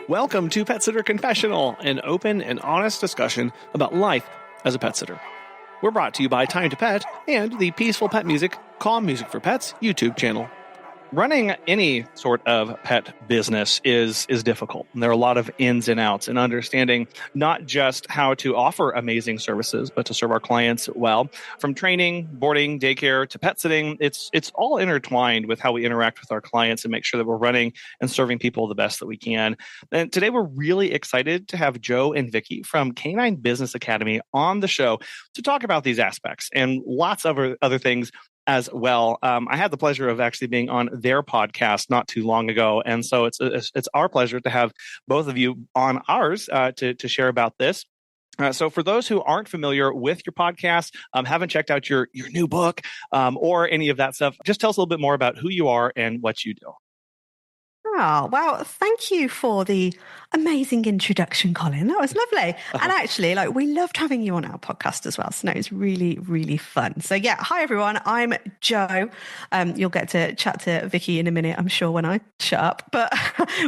Welcome to Pet Sitter Confessional, an open and honest discussion about life as a pet sitter. We're brought to you by Time to Pet and the Peaceful Pet Music, Calm Music for Pets YouTube channel. Running any sort of pet business is difficult. And there are a lot of ins and outs, and understanding not just how to offer amazing services, but to serve our clients well. From training, boarding, daycare, to pet sitting, it's all intertwined with how we interact with our clients and make sure that we're running and serving people the best that we can. And today we're really excited to have Joe and Vicky from Canine Business Academy on the show to talk about these aspects and lots of other things as well. I had the pleasure of actually being on their podcast not too long ago. And so it's our pleasure to have both of you on ours to share about this. So for those who aren't familiar with your podcast, haven't checked out your new book or any of that stuff, just tell us a little bit more about who you are and what you do. Oh, well, thank you for the amazing introduction, Colin. That was lovely. And actually, we loved having you on our podcast as well. So no, it's really, really fun. So yeah, hi everyone. I'm Joe. You'll get to chat to Vicky in a minute, I'm sure, when I shut up. But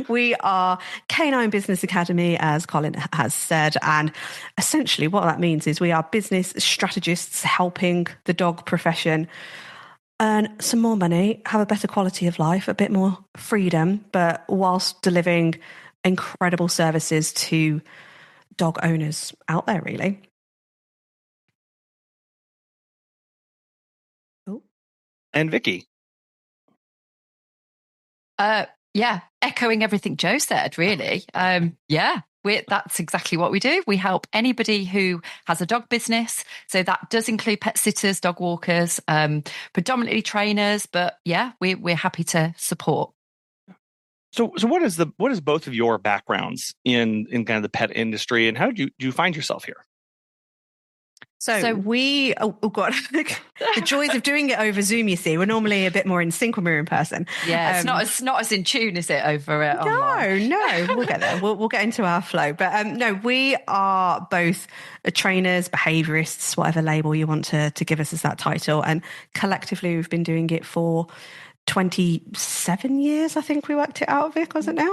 we are Canine Business Academy, as Colin has said. And essentially what that means is we are business strategists helping the dog profession earn some more money, have a better quality of life, a bit more freedom, but whilst delivering incredible services to dog owners out there, really. Oh. And Vicky. Yeah, echoing everything Joe said, really. That's exactly what we do. We help anybody who has a dog business. So that does include pet sitters, dog walkers, predominantly trainers. But yeah, we're happy to support. So what is both of your backgrounds in kind of the pet industry, and how do you find yourself here? So we, God, the joys of doing it over Zoom, you see. We're normally a bit more in sync when we're in person. Yeah, it's not as in tune, is it, over it online? No, we'll get there. We'll get into our flow. But no, we are both trainers, behaviourists, whatever label you want to give us as that title. And collectively, we've been doing it for 27 years, I think we worked it out, Vic, was it now?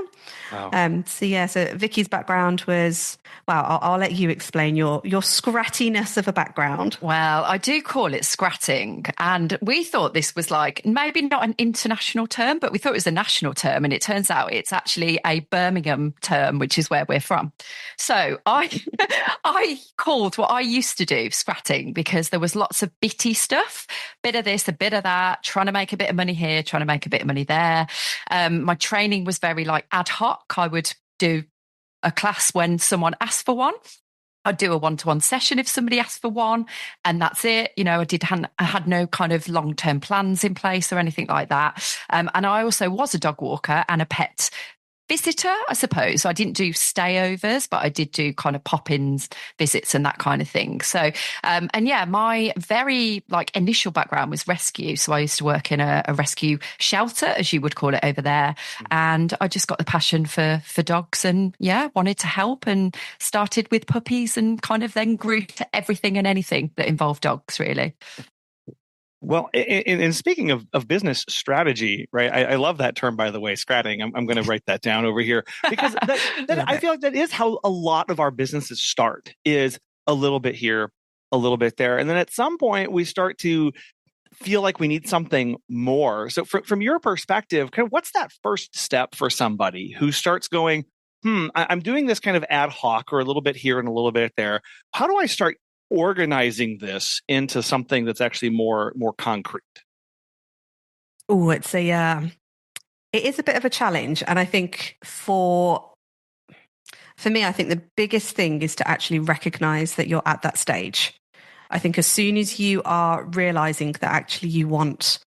Wow. So Vicky's background was, I'll let you explain your scrattiness of a background. Well, I do call it scratting. And we thought this was maybe not an international term, but we thought it was a national term. And it turns out it's actually a Birmingham term, which is where we're from. So I called what I used to do scratting because there was lots of bitty stuff, bit of this, a bit of that, trying to make a bit of money here, trying to make a bit of money there. My training was very ad hoc. I would do a class when someone asked for one. I'd do a one-to-one session if somebody asked for one, and that's it. I had no kind of long-term plans in place or anything like that. And I also was a dog walker and a pet visitor, I suppose. So I didn't do stayovers, but I did do kind of pop-ins, visits and that kind of thing. So, my very initial background was rescue. So I used to work in a rescue shelter, as you would call it over there. And I just got the passion for dogs and wanted to help, and started with puppies and kind of then grew to everything and anything that involved dogs, really. Well, in speaking of business strategy, right? I love that term, by the way, scratting. I'm going to write that down over here because that I feel like that is how a lot of our businesses start, is a little bit here, a little bit there. And then at some point we start to feel like we need something more. So from your perspective, kind of what's that first step for somebody who starts going, I'm doing this kind of ad hoc or a little bit here and a little bit there. How do I start organizing this into something that's actually more concrete? Oh, it is a bit of a challenge. And I think for me, I think the biggest thing is to actually recognize that you're at that stage. I think as soon as you are realizing that actually you want,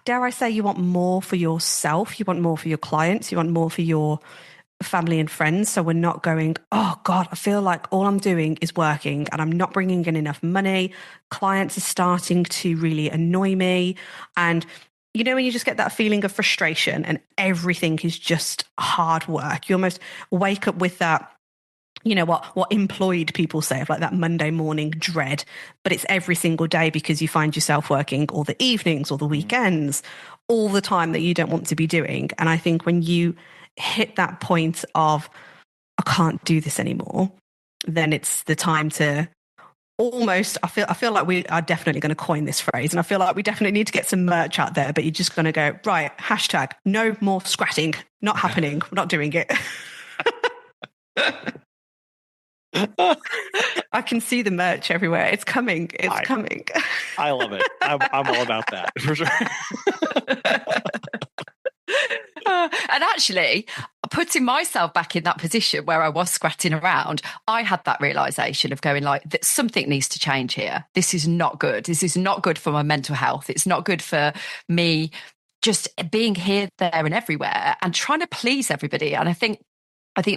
dare I say, you want more for yourself, you want more for your clients, you want more for your family and friends. So we're not going, oh God, I feel like all I'm doing is working and I'm not bringing in enough money. Clients are starting to really annoy me. And when you just get that feeling of frustration and everything is just hard work, you almost wake up with that, what employed people say of that Monday morning dread, but it's every single day because you find yourself working all the evenings or the weekends, all the time that you don't want to be doing. And I think when you hit that point of, I can't do this anymore, then it's the time to almost, I feel like we are definitely going to coin this phrase, and I feel like we definitely need to get some merch out there, but you're just going to go, right, hashtag, no more scratting, not happening, we're not doing it. I can see the merch everywhere. It's coming. It's coming. I love it. I'm all about that, for sure. And actually, putting myself back in that position where I was scratching around, I had that realization of going like, something needs to change here. This is not good. This is not good for my mental health. It's not good for me just being here, there and everywhere and trying to please everybody. And I think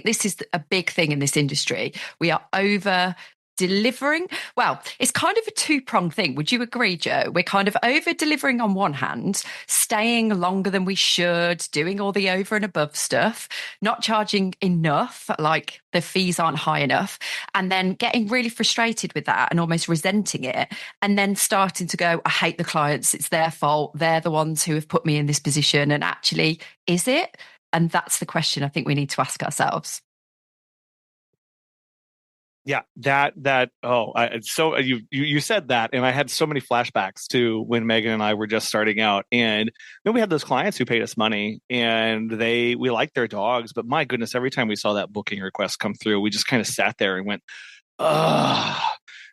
this is a big thing in this industry. We are over delivering. Well, it's kind of a two-pronged thing. Would you agree, Joe? We're kind of over delivering on one hand, staying longer than we should, doing all the over and above stuff, not charging enough, like the fees aren't high enough, and then getting really frustrated with that and almost resenting it, and then starting to go, I hate the clients. It's their fault. They're the ones who have put me in this position. And actually, is it? And that's the question I think we need to ask ourselves. Yeah, you said that, and I had so many flashbacks to when Megan and I were just starting out, and then we had those clients who paid us money, and we liked their dogs, but my goodness, every time we saw that booking request come through, we just kind of sat there and went, ugh.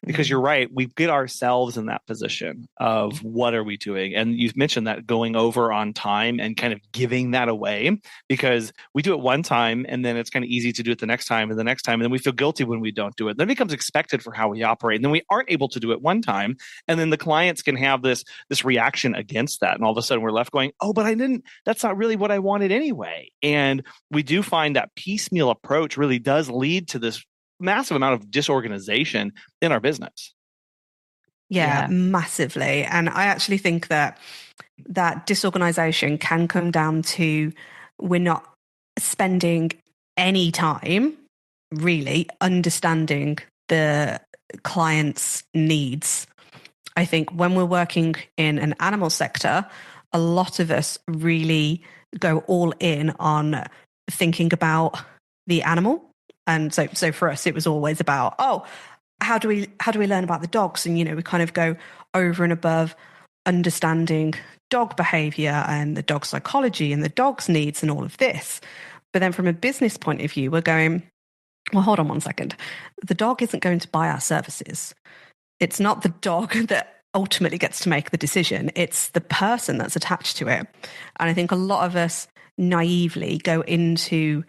Because you're right, we get ourselves in that position of what are we doing? And you mentioned that going over on time and kind of giving that away, because we do it one time and then it's kind of easy to do it the next time and the next time. And then we feel guilty when we don't do it. Then it becomes expected for how we operate. And then we aren't able to do it one time. And then the clients can have this reaction against that. And all of a sudden we're left going, oh, but that's not really what I wanted anyway. And we do find that piecemeal approach really does lead to this massive amount of disorganization in our business. Yeah, massively. And I actually think that disorganization can come down to we're not spending any time really understanding the client's needs. I think when we're working in an animal sector, a lot of us really go all in on thinking about the animal. And so for us, it was always about, how do we learn about the dogs? And, we kind of go over and above understanding dog behavior and the dog psychology and the dog's needs and all of this. But then from a business point of view, we're going, well, hold on one second. The dog isn't going to buy our services. It's not the dog that ultimately gets to make the decision. It's the person that's attached to it. And I think a lot of us naively go into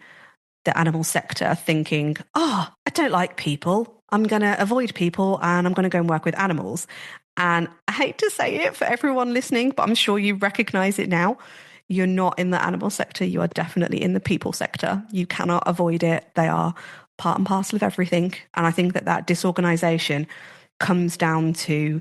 the animal sector thinking, I don't like people. I'm going to avoid people and I'm going to go and work with animals. And I hate to say it for everyone listening, but I'm sure you recognize it now. You're not in the animal sector. You are definitely in the people sector. You cannot avoid it. They are part and parcel of everything. And I think that disorganization comes down to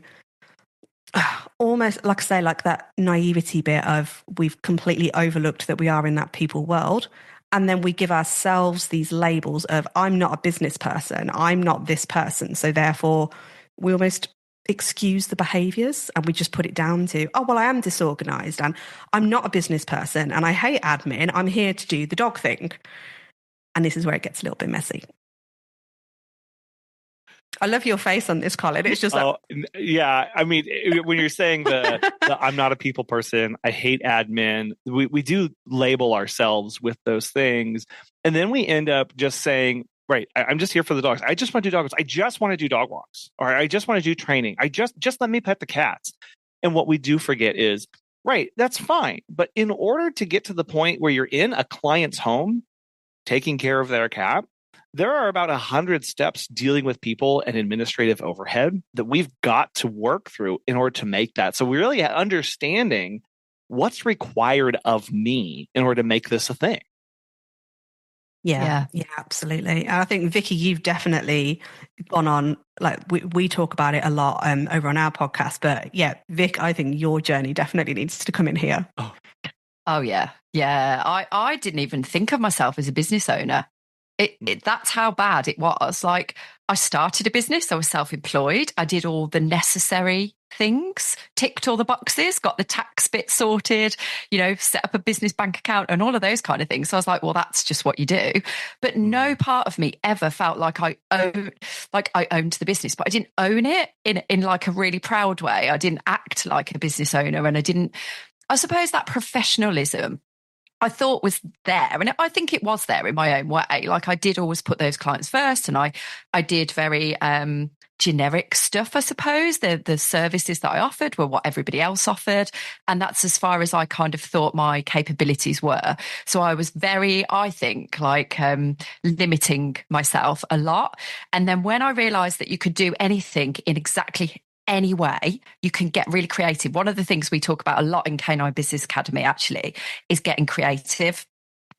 almost, like I say, like that naivety bit of we've completely overlooked that we are in that people world. And then we give ourselves these labels of, I'm not a business person, I'm not this person. So therefore, we almost excuse the behaviors and we just put it down to, I am disorganized and I'm not a business person and I hate admin. I'm here to do the dog thing. And this is where it gets a little bit messy. I love your face on this, Colin. It's just yeah. I mean, when you're saying the I'm not a people person, I hate admin, we do label ourselves with those things. And then we end up just saying, right, I'm just here for the dogs. I just want to do dog walks. I just want to do dog walks. Or I just want to do training. Just let me pet the cats. And what we do forget is, right, that's fine. But in order to get to the point where you're in a client's home, taking care of their cat, there are about 100 steps dealing with people and administrative overhead that we've got to work through in order to make that. So we're really understanding what's required of me in order to make this a thing. Yeah, absolutely. And I think, Vicky, you've definitely gone on, like we talk about it a lot over on our podcast, but yeah, Vic, I think your journey definitely needs to come in here. Oh yeah. I didn't even think of myself as a business owner. That's how bad it was. Like, I started a business, I was self-employed, I did all the necessary things, ticked all the boxes, got the tax bit sorted, set up a business bank account and all of those kind of things. So I was like, well, that's just what you do. But no part of me ever felt like I owned the business, but I didn't own it in like a really proud way. I didn't act like a business owner, and I suppose that professionalism I thought was there. And I think it was there in my own way. Like, I did always put those clients first, and I did very generic stuff, I suppose. The services that I offered were what everybody else offered. And that's as far as I kind of thought my capabilities were. So I was very, I think, like limiting myself a lot. And then when I realized that you could do anything in exactly any way, you can get really creative. One of the things we talk about a lot in Canine Business Academy actually is getting creative,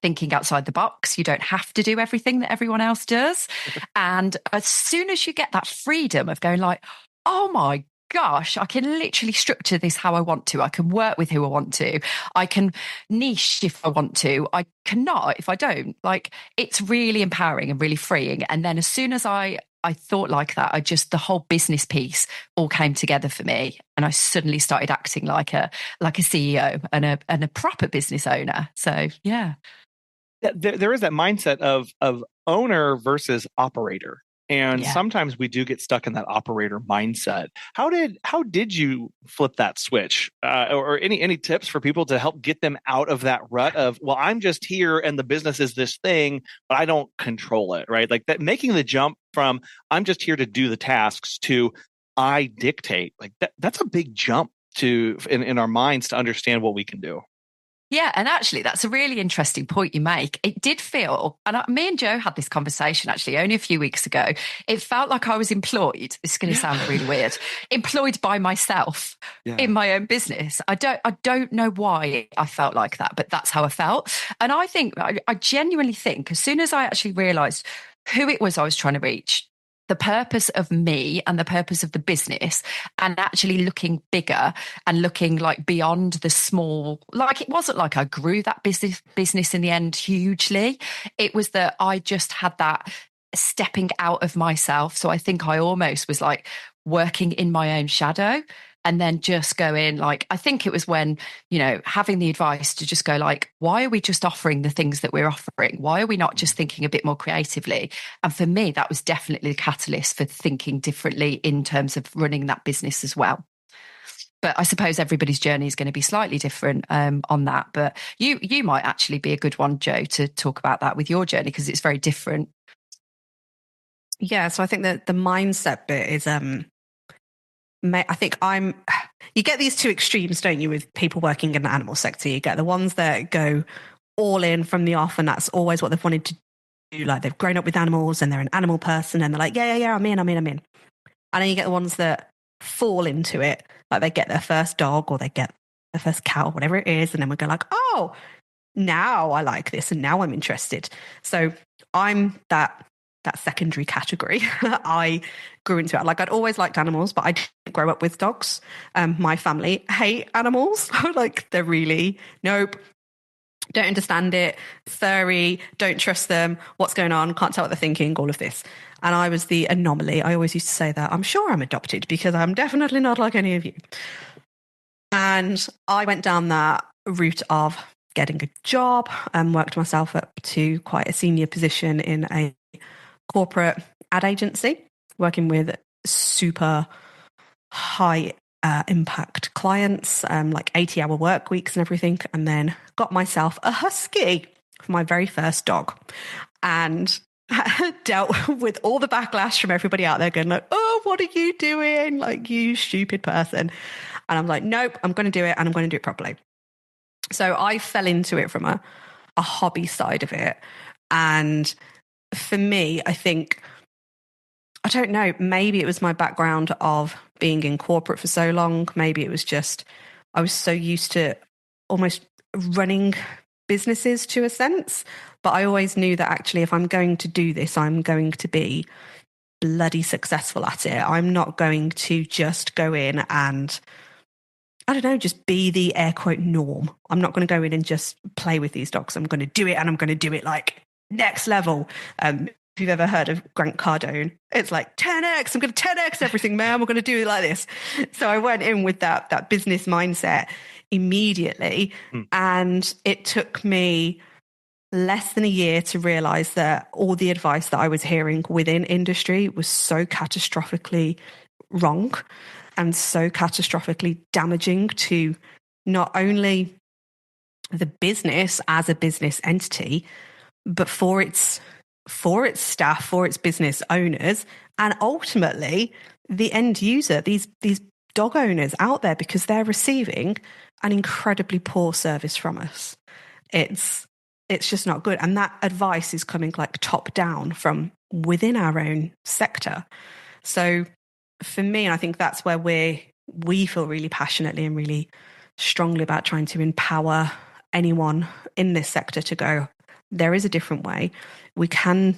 thinking outside the box. You don't have to do everything that everyone else does. And as soon as you get that freedom of going like, oh my gosh, I can literally structure this how I want to. I can work with who I want to. I can niche if I want to. I cannot if I don't. Like, it's really empowering and really freeing. And then as soon as I thought like that, the whole business piece all came together for me, and I suddenly started acting like a CEO and a proper business owner. So yeah, there is that mindset of owner versus operator, and sometimes we do get stuck in that operator mindset. How did you flip that switch, or any tips for people to help get them out of that rut of, well, I'm just here and the business is this thing, but I don't control it, right? Like that, making the jump from I'm just here to do the tasks to I dictate, like that's a big jump in our minds to understand what we can do. Yeah, and actually, that's a really interesting point you make. It did feel, and me and Joe had this conversation actually only a few weeks ago. It felt like I was employed. It's going to sound really weird. Employed by myself in my own business. I don't know why I felt like that, but that's how I felt. And I genuinely think as soon as I actually realised who it was I was trying to reach, the purpose of me and the purpose of the business, and actually looking bigger and looking like beyond the small, like it wasn't like I grew that business in the end hugely. It was that I just had that stepping out of myself. So I think I almost was like working in my own shadow. And then just going like, I think it was when, having the advice to just go like, why are we just offering the things that we're offering? Why are we not just thinking a bit more creatively? And for me, that was definitely the catalyst for thinking differently in terms of running that business as well. But I suppose everybody's journey is going to be slightly different on that. But you might actually be a good one, Joe, to talk about that with your journey, because it's very different. Yeah, so I think that the mindset bit is I think you get these two extremes, don't you, with people working in the animal sector. You get the ones that go all in from the off, and that's always what they've wanted to do. Like, they've grown up with animals and they're an animal person, and they're like, yeah, I'm in. And then you get the ones that fall into it. Like, they get their first dog or they get their first cow, whatever it is. And then we go like, oh, now I like this and now I'm interested. So I'm that secondary category. I grew into it. Like, I'd always liked animals, but I didn't grow up with dogs. My family hate animals. Like, they're really, nope, don't understand it, furry, don't trust them, what's going on, can't tell what they're thinking, all of this. And I was the anomaly. I always used to say that I'm sure I'm adopted because I'm definitely not like any of you. And I went down that route of getting a job and worked myself up to quite a senior position in a corporate ad agency, working with super high impact clients, like 80-hour work weeks and everything, and then got myself a husky for my very first dog, and dealt with all the backlash from everybody out there going like, oh, what are you doing? Like, you stupid person. And I'm like, nope, I'm going to do it, and I'm going to do it properly. So I fell into it from a hobby side of it. And for me, I think, I don't know, maybe it was my background of being in corporate for so long. Maybe it was just, I was so used to almost running businesses to a sense. But I always knew that actually, if I'm going to do this, I'm going to be bloody successful at it. I'm not going to just go in and, I don't know, just be the air quote norm. I'm not going to go in and just play with these dogs. I'm going to do it, and I'm going to do it like next level. If you've ever heard of Grant Cardone, it's like 10x, I'm going to 10x everything, man. We're going to do it like this. So I went in with that business mindset immediately. And it took me less than a year to realize that all the advice that I was hearing within industry was so catastrophically wrong and so catastrophically damaging to not only the business as a business entity, but for its staff, for its business owners, and ultimately the end user, these dog owners out there, because they're receiving an incredibly poor service from us. It's just not good. And that advice is coming like top down from within our own sector. So for me, and I think that's where we feel really passionately and really strongly about trying to empower anyone in this sector to go, there is a different way. We can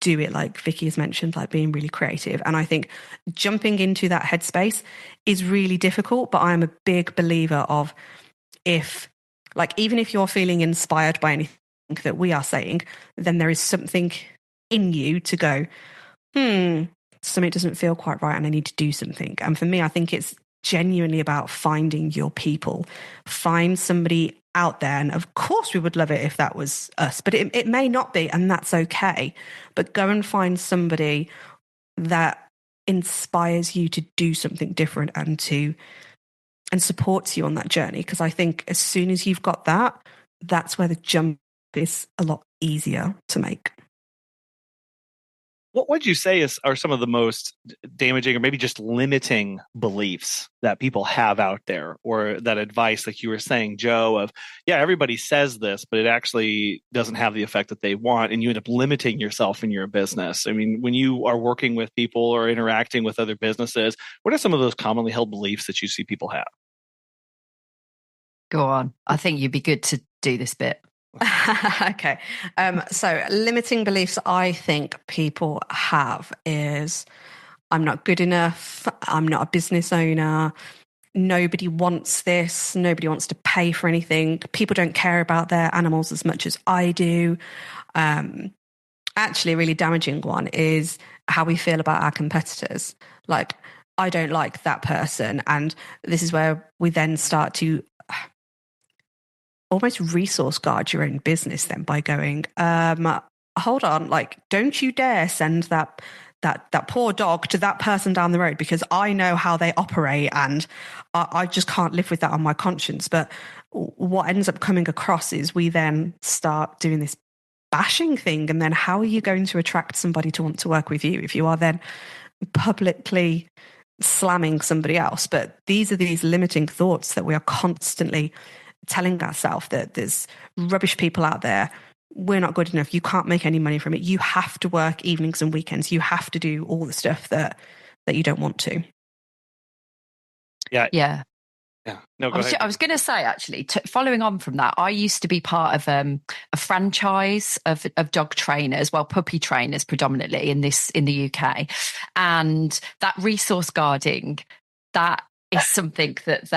do it, like Vicky has mentioned, like being really creative. And I think jumping into that headspace is really difficult, but I'm a big believer of even if you're feeling inspired by anything that we are saying, then there is something in you to go, something doesn't feel quite right and I need to do something. And for me, I think it's genuinely about finding your people. Find somebody out there, and of course we would love it if that was us, but it may not be, and that's okay. But go and find somebody that inspires you to do something different and supports you on that journey, because I think as soon as you've got that, that's where the jump is a lot easier to make. What would you say are some of the most damaging or maybe just limiting beliefs that people have out there, or that advice, like you were saying, Joe, of, yeah, everybody says this, but it actually doesn't have the effect that they want, and you end up limiting yourself in your business? I mean, when you are working with people or interacting with other businesses, what are some of those commonly held beliefs that you see people have? Go on. I think you'd be good to do this bit. Okay. So limiting beliefs I think people have is, I'm not good enough. I'm not a business owner. Nobody wants this. Nobody wants to pay for anything. People don't care about their animals as much as I do. Actually, a really damaging one is how we feel about our competitors. Like, I don't like that person. And this is where we then start to almost resource guard your own business then by going, hold on, like, don't you dare send that poor dog to that person down the road, because I know how they operate and I just can't live with that on my conscience. But what ends up coming across is we then start doing this bashing thing. And then how are you going to attract somebody to want to work with you if you are then publicly slamming somebody else? But these are these limiting thoughts that we are constantly telling ourselves, that there's rubbish people out there. We're not good enough. You can't make any money from it. You have to work evenings and weekends. You have to do all the stuff that you don't want to. Yeah. No, go ahead. I was going to say, actually, following on from that, I used to be part of a franchise of dog trainers, puppy trainers predominantly in the UK, and that resource guarding, that is something that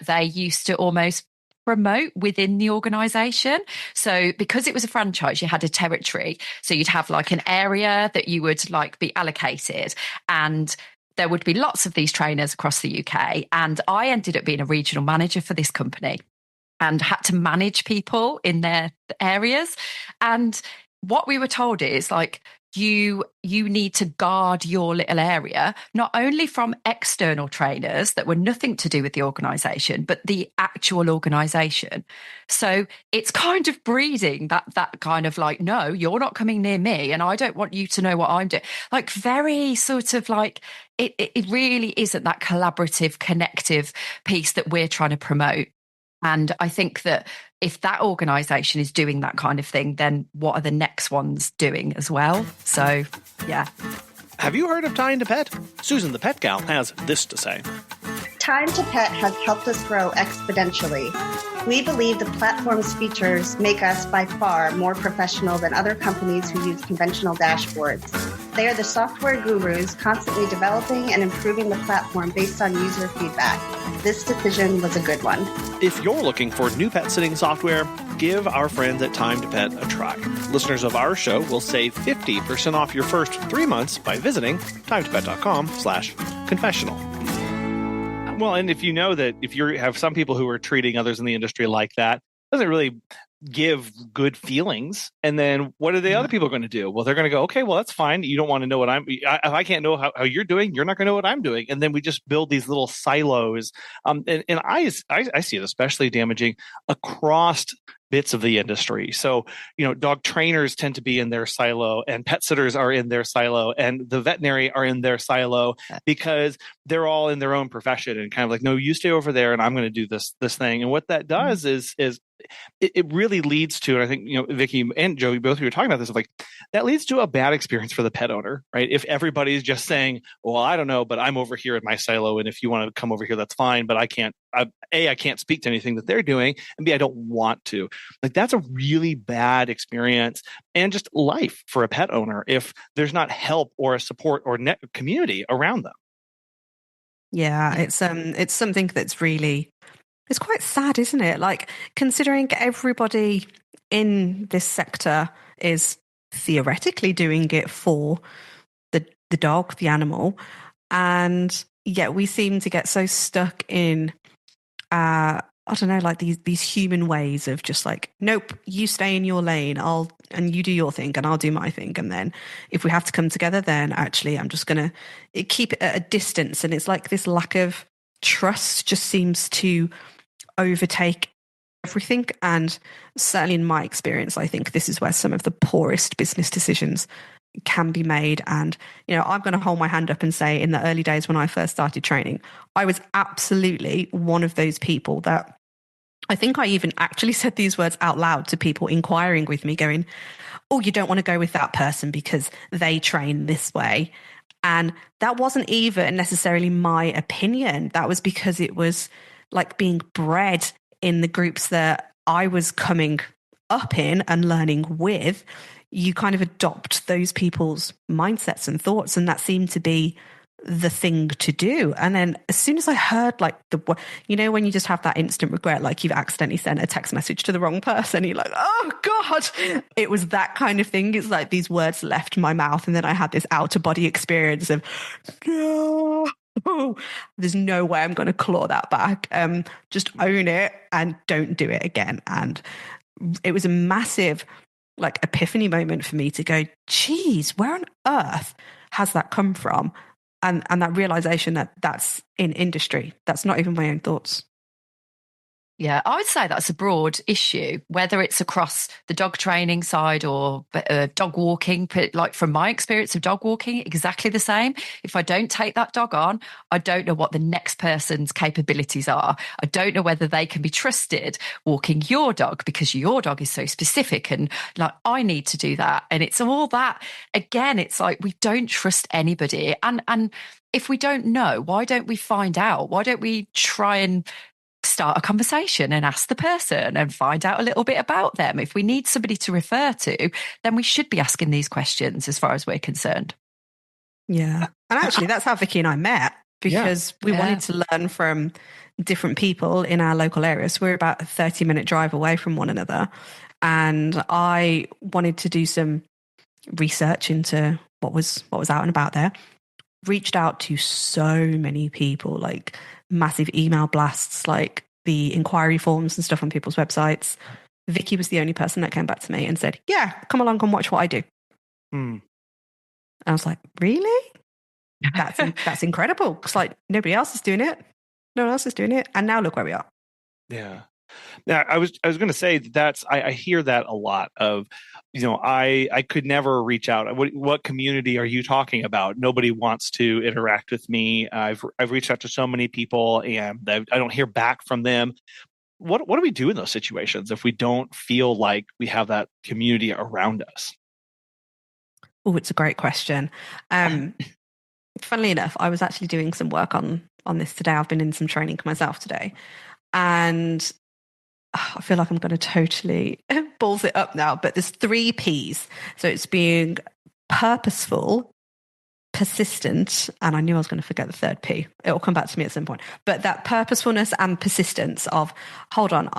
they used to almost promote within the organisation. So because it was a franchise, you had a territory. So you'd have like an area that you would like be allocated, and there would be lots of these trainers across the UK. And I ended up being a regional manager for this company and had to manage people in their areas. And what we were told is, like, you need to guard your little area, not only from external trainers that were nothing to do with the organisation, but the actual organisation. So it's kind of breeding that kind of like, no, you're not coming near me and I don't want you to know what I'm doing. Like, very sort of like, it really isn't that collaborative, connective piece that we're trying to promote. And I think that if that organisation is doing that kind of thing, then what are the next ones doing as well? So, yeah. Have you heard of Time to Pet? Susan the Pet Gal has this to say. Time to Pet has helped us grow exponentially. We believe the platform's features make us by far more professional than other companies who use conventional dashboards. They are the software gurus constantly developing and improving the platform based on user feedback. This decision was a good one. If you're looking for new pet sitting software, give our friends at Time to Pet a try. Listeners of our show will save 50% off your first 3 months by visiting timetopet.com/confessional. Well, and if you know that if you have some people who are treating others in the industry like that, doesn't really give good feelings. And then what are the other people going to do? Well, they're going to go, okay, well, that's fine. You don't want to know what if I can't know how you're doing, you're not going to know what I'm doing. And then we just build these little silos. And I see it especially damaging across bits of the industry. So, dog trainers tend to be in their silo, and pet sitters are in their silo, and the veterinary are in their silo because they're all in their own profession and kind of like, no, you stay over there and I'm going to do this thing. And what that does is it really leads to, and I think, Vicky and Joey, both of you were talking about this, like that leads to a bad experience for the pet owner, right? If everybody's just saying, well, I don't know, but I'm over here in my silo, and if you want to come over here, that's fine, but I can't, I can't speak to anything that they're doing, and B, I don't want to. Like that's a really bad experience and just life for a pet owner if there's not help or a support or community around them. Yeah, it's something that's really, it's quite sad, isn't it? Like considering everybody in this sector is theoretically doing it for the dog, the animal, and yet we seem to get so stuck in I don't know, like these human ways of just like, nope, you stay in your lane, and you do your thing and I'll do my thing. And then if we have to come together, then actually I'm just going to keep it at a distance. And it's like this lack of trust just seems to overtake everything. And certainly in my experience, I think this is where some of the poorest business decisions can be made. And, I'm going to hold my hand up and say in the early days when I first started training, I was absolutely one of those people that I think I even actually said these words out loud to people inquiring with me going, oh, you don't want to go with that person because they train this way. And that wasn't even necessarily my opinion. That was because it was like being bred in the groups that I was coming up in and learning with. You kind of adopt those people's mindsets and thoughts, and that seemed to be the thing to do. And then as soon as I heard like when you just have that instant regret, like you've accidentally sent a text message to the wrong person, you're like, oh God, it was that kind of thing. It's like these words left my mouth, and then I had this outer body experience of, no, there's no way I'm going to claw that back. Just own it and don't do it again. And it was a massive like epiphany moment for me to go, geez, where on earth has that come from? And that realization that that's in industry, that's not even my own thoughts. Yeah, I would say that's a broad issue, whether it's across the dog training side or dog walking. Like from my experience of dog walking, exactly the same. If I don't take that dog on, I don't know what the next person's capabilities are. I don't know whether they can be trusted walking your dog because your dog is so specific and like, I need to do that. And it's all that, again, it's like we don't trust anybody. And if we don't know, why don't we find out? Why don't we try and start a conversation and ask the person and find out a little bit about them? If we need somebody to refer to, then we should be asking these questions as far as we're concerned. Yeah. And actually, that's how Vicky and I met, because we wanted to learn from different people in our local area. So we're about a 30-minute drive away from one another. And I wanted to do some research into what was out and about there. Reached out to so many people, like massive email blasts, like the inquiry forms and stuff on people's websites. Vicky was the only person that came back to me and said, yeah, come along and watch what I do. And I was like, really? That's incredible. Because like nobody else is doing it. No one else is doing it. And now look where we are. Yeah. Now, I was going to say I hear that a lot of, I could never reach out. What community are you talking about? Nobody wants to interact with me. I've reached out to so many people and I don't hear back from them. What do we do in those situations if we don't feel like we have that community around us? Oh, it's a great question. Funnily enough, I was actually doing some work on this today. I've been in some training myself today, and I feel like I'm going to totally balls it up now, but there's 3 Ps. So it's being purposeful, persistent, and I knew I was going to forget the third P. It will come back to me at some point. But that purposefulness and persistence of, hold on,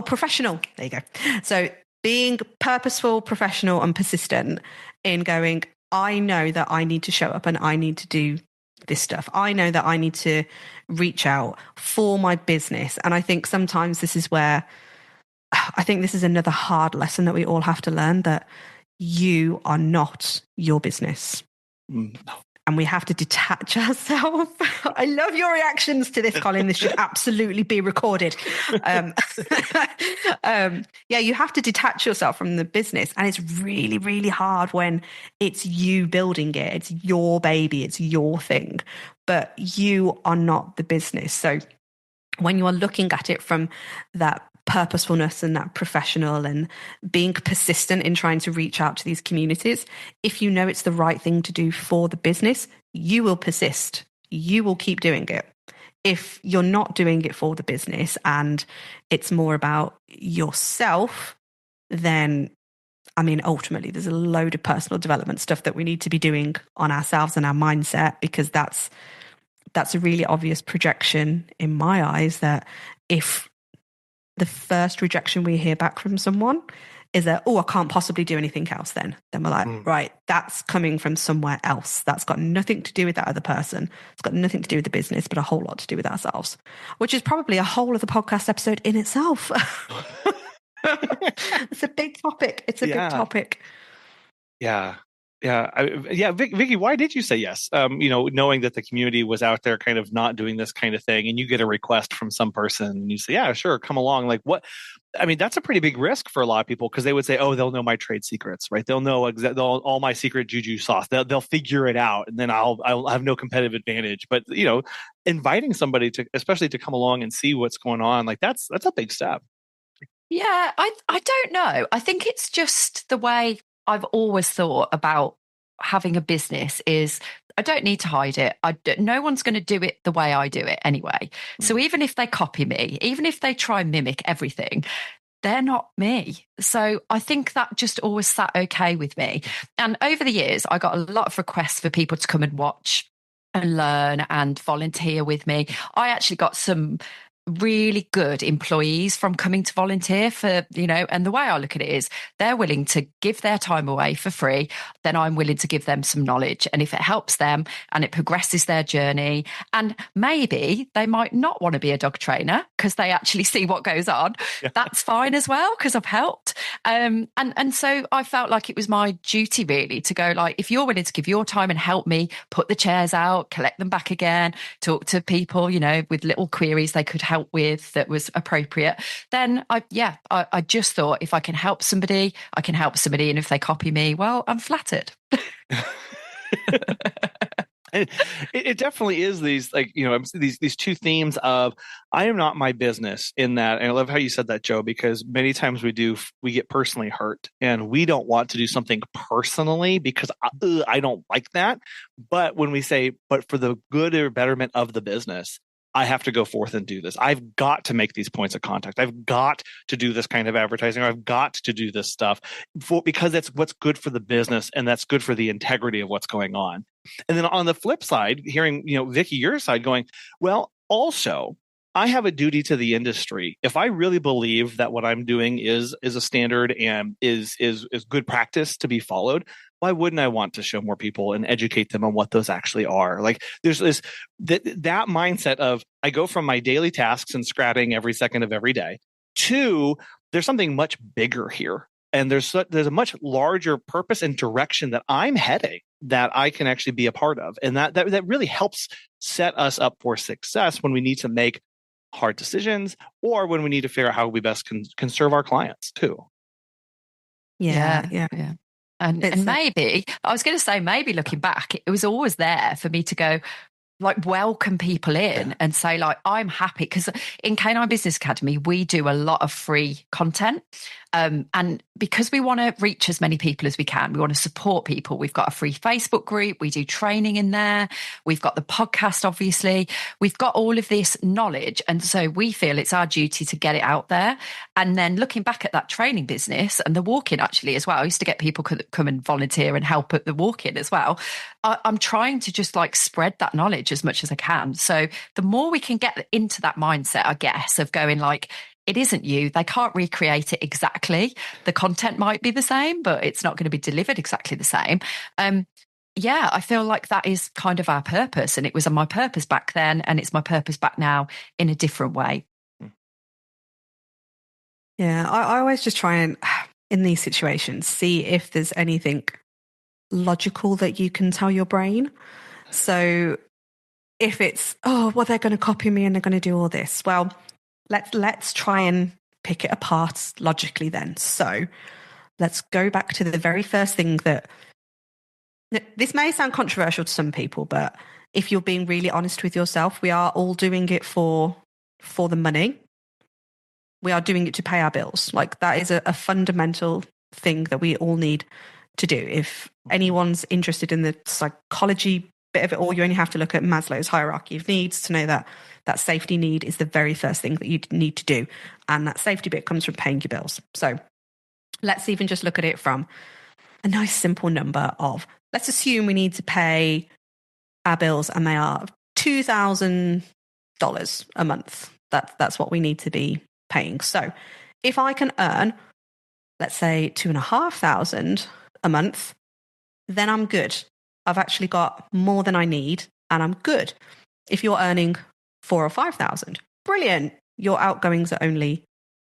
professional. There you go. So being purposeful, professional, and persistent in going, I know that I need to show up and I need to do this stuff. I know that I need to reach out for my business. And I think sometimes this is another hard lesson that we all have to learn, that you are not your business. And we have to detach ourselves. I love your reactions to this, Colin. This should absolutely be recorded. You have to detach yourself from the business. And it's really, really hard when it's you building it. It's your baby. It's your thing. But you are not the business. So when you are looking at it from that purposefulness and that professional and being persistent in trying to reach out to these communities, if you know it's the right thing to do for the business, you will persist. You will keep doing it. If you're not doing it for the business and it's more about yourself, then ultimately there's a load of personal development stuff that we need to be doing on ourselves and our mindset, because that's a really obvious projection in my eyes, that if the first rejection we hear back from someone is that, I can't possibly do anything else, then we're like, right, that's coming from somewhere else. That's got nothing to do with that other person. It's got nothing to do with the business, but a whole lot to do with ourselves, which is probably a whole other podcast episode in itself. It's a big topic. Big topic. Yeah. Vicky, why did you say yes? Knowing that the community was out there kind of not doing this kind of thing, and you get a request from some person and you say, yeah, sure, come along. Like, what? That's a pretty big risk for a lot of people, because they would say, they'll know my trade secrets, right? They'll know all my secret juju sauce. They'll figure it out, and then I'll have no competitive advantage. But inviting somebody especially to come along and see what's going on, like that's a big step. Yeah, I don't know. I think it's just the way I've always thought about having a business is I don't need to hide it. No one's going to do it the way I do it anyway. So even if they copy me, even if they try and mimic everything, they're not me. So I think that just always sat okay with me. And over the years, I got a lot of requests for people to come and watch and learn and volunteer with me. I actually got some really good employees from coming to volunteer for, and the way I look at it is they're willing to give their time away for free, then I'm willing to give them some knowledge. And if it helps them and it progresses their journey, and maybe they might not want to be a dog trainer because they actually see what goes on, that's fine as well, because I've helped. And so I felt like it was my duty really to go, like, if you're willing to give your time and help me put the chairs out, collect them back again, talk to people, with little queries they could help with that was appropriate, then I just thought, if I can help somebody, I can help somebody. And if they copy me, well, I'm flattered. It definitely is these, these two themes of, I am not my business in that. And I love how you said that, Joe, because many times we get personally hurt, and we don't want to do something personally because I don't like that. But when we say, but for the good or betterment of the business, I have to go forth and do this. I've got to make these points of contact. I've got to do this kind of advertising. I've got to do this stuff because that's what's good for the business, and that's good for the integrity of what's going on. And then on the flip side, hearing, Vicky, your side going, well, also, I have a duty to the industry. If I really believe that what I'm doing is a standard and is good practice to be followed, why wouldn't I want to show more people and educate them on what those actually are? Like, there's that mindset of, I go from my daily tasks and scrapping every second of every day to, there's something much bigger here. And there's a much larger purpose and direction that I'm heading that I can actually be a part of. And that really helps set us up for success when we need to make hard decisions, or when we need to figure out how we best can serve our clients too. Yeah. And maybe, I was going to say, maybe looking back, it was always there for me to go, like welcome people in and say like, I'm happy, because in Canine Business Academy, we do a lot of free content. And because we want to reach as many people as we can, we want to support people. We've got a free Facebook group. We do training in there. We've got the podcast, obviously. We've got all of this knowledge. And so we feel it's our duty to get it out there. And then looking back at that training business and the walk-in actually as well, I used to get people come and volunteer and help at the walk-in as well. I'm trying to just like spread that knowledge as much as I can. So the more we can get into that mindset, I guess, of going like, it isn't you. They can't recreate it exactly. The content might be the same, but it's not going to be delivered exactly the same. Yeah, I feel like that is kind of our purpose. And it was my purpose back then, and it's my purpose back now in a different way. Yeah, I always just try and, in these situations, see if there's anything logical that you can tell your brain. So if it's, oh, well, they're going to copy me and they're going to do all this. Well, let's try and pick it apart logically then. So let's go back to the very first thing that this may sound controversial to some people, but if you're being really honest with yourself, we are all doing it for the money. We are doing it to pay our bills. Like that is a fundamental thing that we all need to do. If anyone's interested in the psychology bit of it all, you only have to look at Maslow's hierarchy of needs to know that that safety need is the very first thing that you need to do. And that safety bit comes from paying your bills. So let's even just look at it from a nice simple number of, let's assume we need to pay our bills and they are $2,000 a month. That's what we need to be paying. So if I can earn, let's say $2,500 a month, then I'm good. I've actually got more than I need and I'm good. If you're earning 4,000 or 5,000, brilliant. Your outgoings are only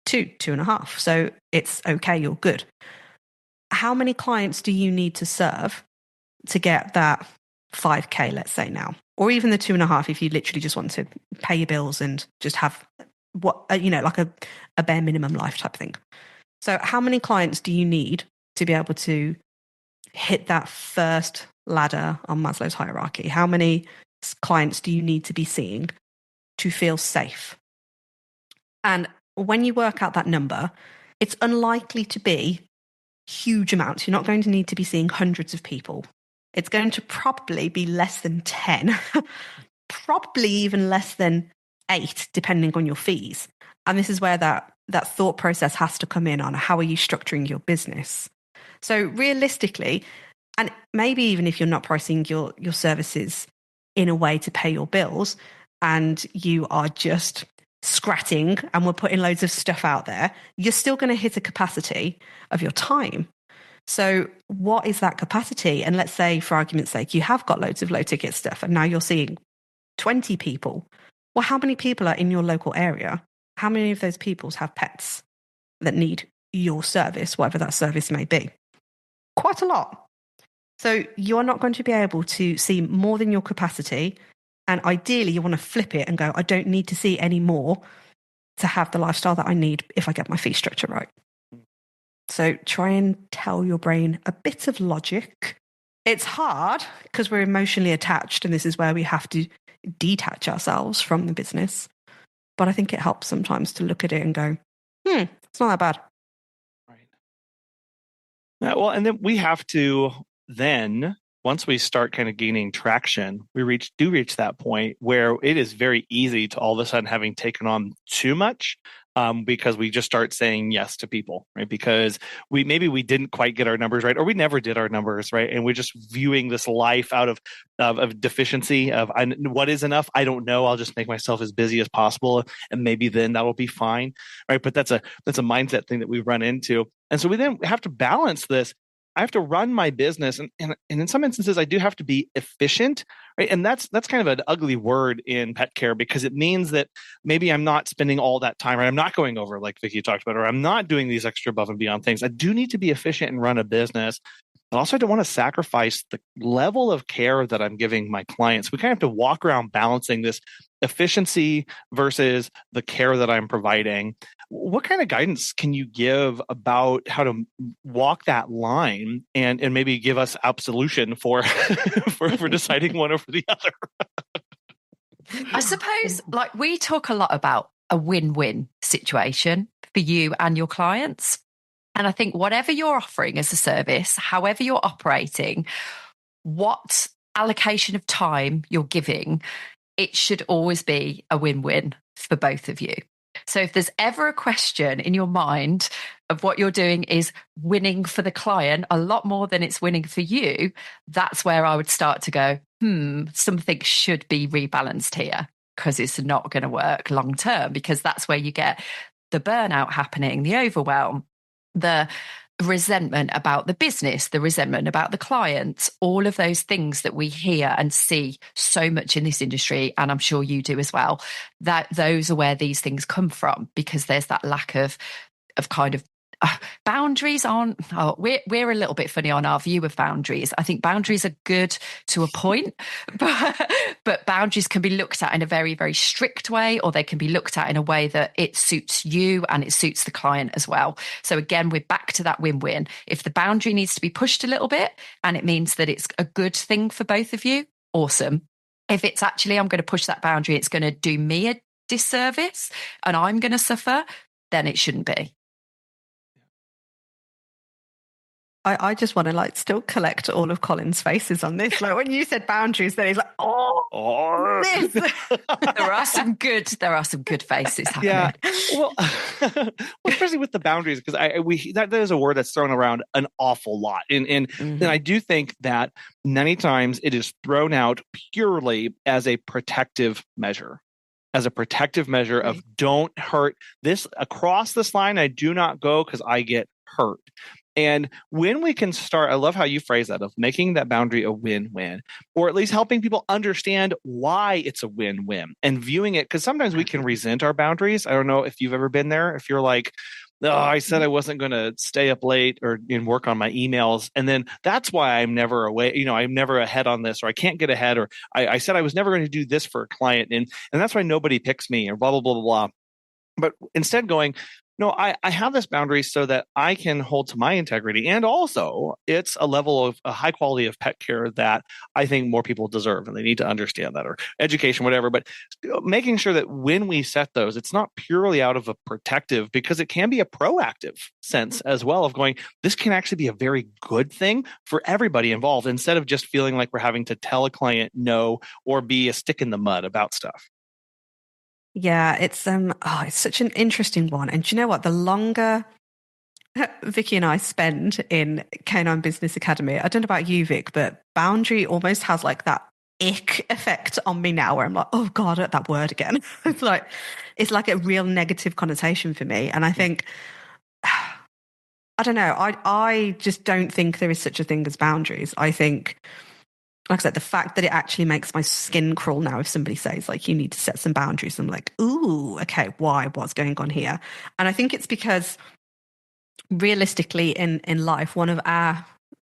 2.5. So it's okay. You're good. How many clients do you need to serve to get that 5K, let's say now, or even the 2.5, if you literally just want to pay your bills and just have what, like a bare minimum life type thing. So how many clients do you need to be able to hit that first ladder on Maslow's hierarchy? How many clients do you need to be seeing to feel safe? And when you work out that number, it's unlikely to be huge amounts. You're not going to need to be seeing hundreds of people. It's going to probably be less than 10, probably even less than 8, depending on your fees. And this is where that thought process has to come in on how are you structuring your business. So realistically, and maybe even if you're not pricing your services in a way to pay your bills and you are just scratting and we're putting loads of stuff out there, you're still going to hit a capacity of your time. So what is that capacity? And let's say, for argument's sake, you have got loads of low ticket stuff and now you're seeing 20 people. Well, how many people are in your local area? How many of those people have pets that need your service, whatever that service may be? Quite a lot. So you're not going to be able to see more than your capacity. And ideally, you want to flip it and go, I don't need to see any more to have the lifestyle that I need if I get my fee structure right. So try and tell your brain a bit of logic. It's hard because we're emotionally attached, and this is where we have to detach ourselves from the business. But I think it helps sometimes to look at it and go, it's not that bad. Right. Yeah, well, and then we have to once we start kind of gaining traction, we reach that point where it is very easy to all of a sudden having taken on too much because we just start saying yes to people, right? Because we didn't quite get our numbers right, or we never did our numbers right, and we're just viewing this life out of deficiency of what is enough. I don't know. I'll just make myself as busy as possible, and maybe then that will be fine, right? But that's a mindset thing that we run into, and so we then have to balance this. I have to run my business, and in some instances, I do have to be efficient, right? And that's kind of an ugly word in pet care because it means that maybe I'm not spending all that time, right? I'm not going over like Vicky talked about, or I'm not doing these extra above and beyond things. I do need to be efficient and run a business. But also, I don't want to sacrifice the level of care that I'm giving my clients. We kind of have to walk around balancing this efficiency versus the care that I'm providing. What kind of guidance can you give about how to walk that line and maybe give us absolution for for deciding one over the other? I suppose, like, we talk a lot about a win-win situation for you and your clients. And I think whatever you're offering as a service, however you're operating, what allocation of time you're giving, it should always be a win-win for both of you. So if there's ever a question in your mind of what you're doing is winning for the client a lot more than it's winning for you, that's where I would start to go, something should be rebalanced here, because it's not going to work long term, because that's where you get the burnout happening, the overwhelm, the resentment about the business, the resentment about the clients, all of those things that we hear and see so much in this industry, and I'm sure you do as well, that those are where these things come from, because there's that lack of kind of boundaries aren't, we're a little bit funny on our view of boundaries. I think boundaries are good to a point, but boundaries can be looked at in a very, very strict way, or they can be looked at in a way that it suits you and it suits the client as well. So again, we're back to that win-win. If the boundary needs to be pushed a little bit and it means that it's a good thing for both of you, awesome. If it's actually, I'm going to push that boundary, it's going to do me a disservice and I'm going to suffer, then it shouldn't be. I just want to like still collect all of Colin's faces on this. Like when you said boundaries, then he's like, this. There are some good faces happening. Yeah. Well, especially with the boundaries, because that is a word that's thrown around an awful lot. And I do think that many times it is thrown out purely as a protective measure. As a protective measure of don't hurt this across this line. I do not go because I get hurt. And when we can start, I love how you phrase that, of making that boundary a win-win, or at least helping people understand why it's a win-win and viewing it. Because sometimes we can resent our boundaries. I don't know if you've ever been there. If you're like, oh, I said I wasn't going to stay up late and work on my emails. And then that's why I'm never away. I'm never ahead on this, or I can't get ahead, or I said I was never going to do this for a client. And that's why nobody picks me, or blah, blah, blah, blah, blah. But instead going, no, I have this boundary so that I can hold to my integrity. And also it's a level of a high quality of pet care that I think more people deserve, and they need to understand that, or education, whatever. But making sure that when we set those, it's not purely out of a protective, because it can be a proactive sense as well of going, this can actually be a very good thing for everybody involved, instead of just feeling like we're having to tell a client no or be a stick in the mud about stuff. Yeah, it's such an interesting one. And do you know what? The longer Vicky and I spend in Canine Business Academy, I don't know about you, Vic, but boundary almost has like that ick effect on me now, where I'm like, oh God, that word again. It's like a real negative connotation for me. And I think, I don't know, I just don't think there is such a thing as boundaries. I think, like I said, the fact that it actually makes my skin crawl now if somebody says, like, you need to set some boundaries. I'm like, ooh, okay, why? What's going on here? And I think it's because realistically in life, one of our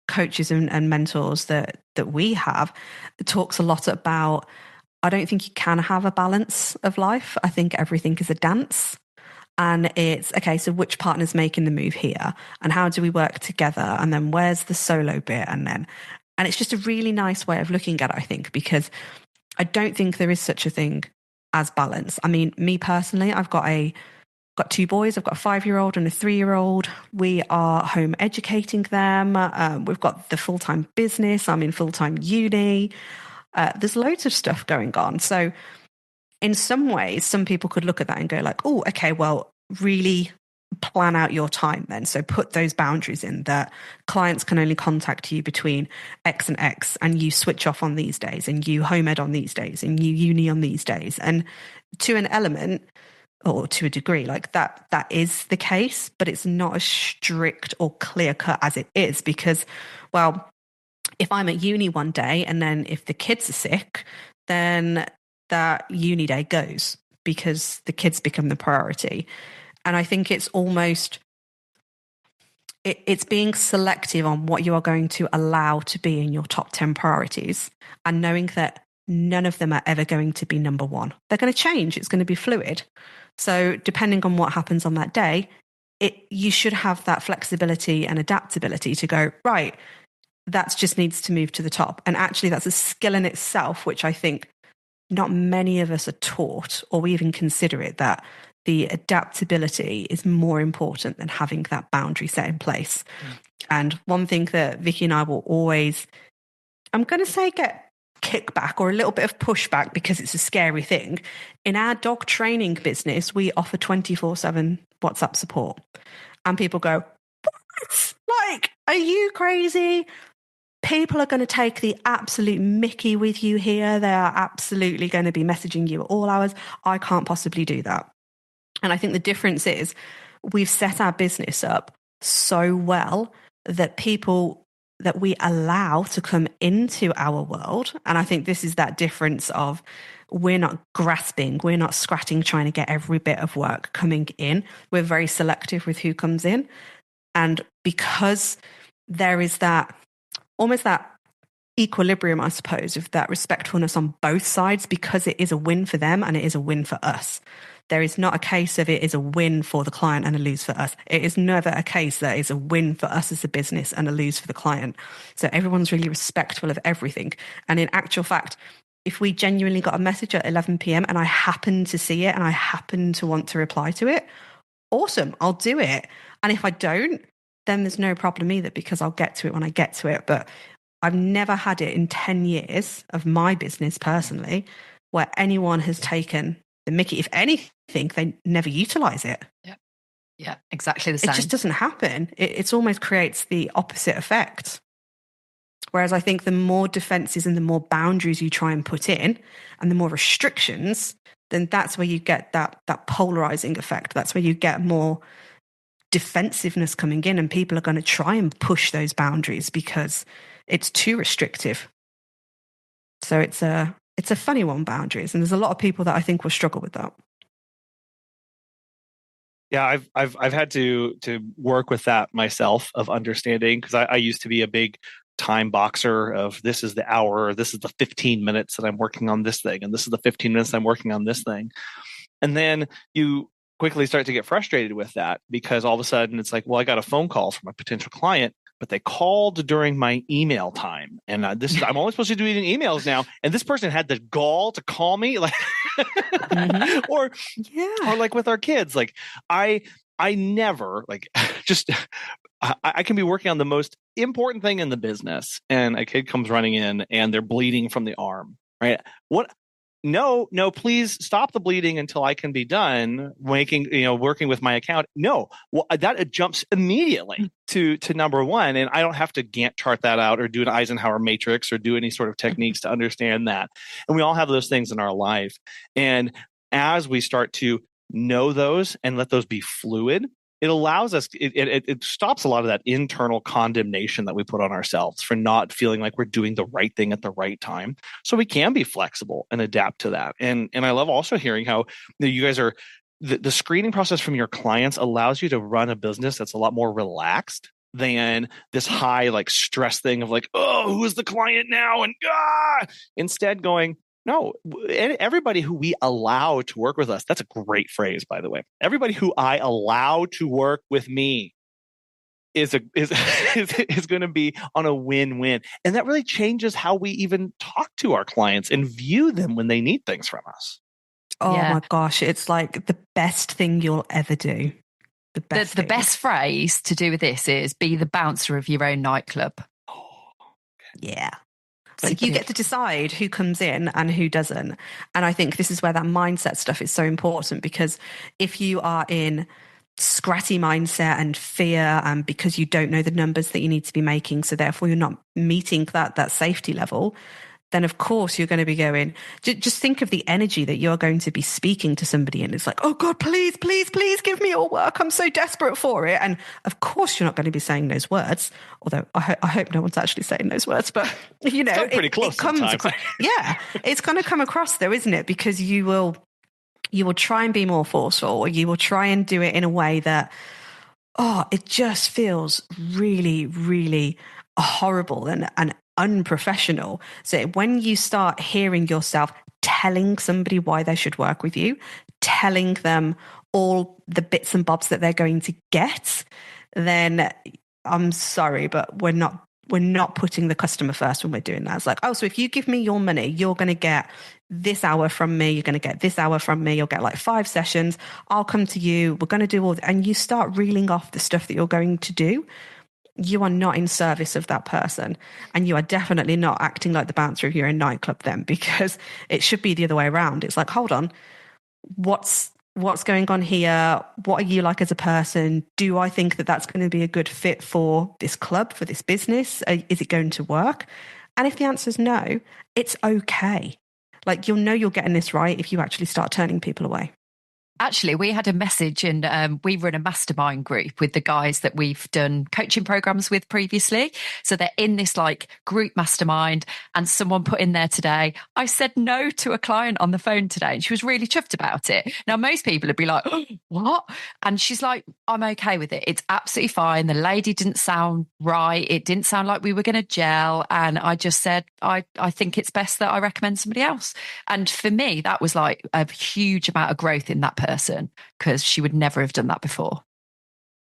coaches and mentors that we have talks a lot about, I don't think you can have a balance of life. I think everything is a dance. And it's, okay, so which partner's making the move here? And how do we work together? And then where's the solo bit? And it's just a really nice way of looking at it, I think, because I don't think there is such a thing as balance. I mean, me personally, I've got two boys. I've got a 5-year-old and a 3-year-old. We are home educating them. We've got the full-time business. I'm in full-time uni. There's loads of stuff going on. So in some ways, some people could look at that and go like, oh, okay, well, really plan out your time then. So put those boundaries in that clients can only contact you between X and X, and you switch off on these days, and you home ed on these days, and you uni on these days. And to an element, or to a degree, like that is the case, but it's not as strict or clear cut as it is, because, well, if I'm at uni one day and then if the kids are sick, then that uni day goes, because the kids become the priority. And I think it's almost, it's being selective on what you are going to allow to be in your top 10 priorities, and knowing that none of them are ever going to be number one. They're going to change. It's going to be fluid. So depending on what happens on that day, you should have that flexibility and adaptability to go, right, that just needs to move to the top. And actually that's a skill in itself, which I think not many of us are taught, or we even consider it, that the adaptability is more important than having that boundary set in place. And one thing that Vicky and I will always, I'm going to say, get kickback or a little bit of pushback, because it's a scary thing. In our dog training business, we offer 24/7 WhatsApp support. And people go, what? Like, are you crazy? People are going to take the absolute mickey with you here. They are absolutely going to be messaging you at all hours. I can't possibly do that. And I think the difference is we've set our business up so well that people that we allow to come into our world. And I think this is that difference of, we're not grasping, we're not scratching, trying to get every bit of work coming in. We're very selective with who comes in. And because there is that, almost that equilibrium, I suppose, of that respectfulness on both sides, because it is a win for them and it is a win for us. There is not a case of it is a win for the client and a lose for us. It is never a case that it's a win for us as a business and a lose for the client. So everyone's really respectful of everything. And in actual fact, if we genuinely got a message at 11 p.m. and I happen to see it and I happen to want to reply to it, awesome, I'll do it. And if I don't, then there's no problem either, because I'll get to it when I get to it. But I've never had it in 10 years of my business personally where anyone has taken the mickey. If anything, they never utilize it. Yeah, exactly the same. It just doesn't happen. It almost creates the opposite effect. Whereas I think the more defenses and the more boundaries you try and put in and the more restrictions, then that's where you get that polarizing effect. That's where you get more defensiveness coming in, and people are going to try and push those boundaries because it's too restrictive. So it's a funny one, boundaries, and there's a lot of people that I think will struggle with that. Yeah, I've had to work with that myself, of understanding, because I used to be a big time boxer of, this is the hour, or this is the 15 minutes that I'm working on this thing, and this is the 15 minutes I'm working on this thing. And then you quickly start to get frustrated with that, because all of a sudden it's like, well, I got a phone call from a potential client, but they called during my email time, and I'm only supposed to be doing emails now, and this person had the gall to call me, like, or like with our kids, like I never, like, just I can be working on the most important thing in the business, and a kid comes running in and they're bleeding from the arm, right? What? No, please stop the bleeding until I can be done working with my account. No, well, that jumps immediately to number one. And I don't have to Gantt chart that out or do an Eisenhower matrix or do any sort of techniques to understand that. And we all have those things in our life. And as we start to know those and let those be fluid, it allows us, it stops a lot of that internal condemnation that we put on ourselves for not feeling like we're doing the right thing at the right time. So we can be flexible and adapt to that. And I love also hearing how you guys are, the screening process from your clients allows you to run a business that's a lot more relaxed than this high, like, stress thing of like, oh, who is the client now? And instead going, no, everybody who we allow to work with us, that's a great phrase, by the way. Everybody who I allow to work with me is going to be on a win-win. And that really changes how we even talk to our clients and view them when they need things from us. Oh my gosh, it's like the best thing you'll ever do. The best phrase to do with this is be the bouncer of your own nightclub. Yeah. Like, you get to decide who comes in and who doesn't. And I think this is where that mindset stuff is so important, because if you are in scratty mindset and fear, and because you don't know the numbers that you need to be making, so therefore you're not meeting that safety level, then of course you're going to be going, just think of the energy that you're going to be speaking to somebody in. It's like, oh God, please, please, please give me your work. I'm so desperate for it. And of course you're not going to be saying those words, although I hope no one's actually saying those words, but it's pretty close. It comes across, it's going to come across though, isn't it? Because you will try and be more forceful, or you will try and do it in a way that, it just feels really, really horrible and unprofessional. So when you start hearing yourself telling somebody why they should work with you, telling them all the bits and bobs that they're going to get, then I'm sorry, but we're not we're not putting the customer first when we're doing that. It's like, oh, so if you give me your money, you're going to get this hour from me. You're going to get this hour from me. You'll get like 5 sessions. I'll come to you. We're going to do all that. And you start reeling off the stuff that you're going to do. You are not in service of that person. And you are definitely not acting like the bouncer if you're in a nightclub then, because it should be the other way around. It's like, hold on, what's going on here? What are you like as a person? Do I think that that's going to be a good fit for this club, for this business? Is it going to work? And if the answer is no, it's okay. Like, you'll know you're getting this right if you actually start turning people away. Actually, we had a message and we run a mastermind group with the guys that we've done coaching programs with previously. So they're in this like group mastermind, and someone put in there today, I said no to a client on the phone today, and she was really chuffed about it. Now, most people would be like, oh, what? And she's like, I'm okay with it. It's absolutely fine. The lady didn't sound right. It didn't sound like we were going to gel. And I just said, I think it's best that I recommend somebody else. And for me, that was like a huge amount of growth in that person, because she would never have done that before.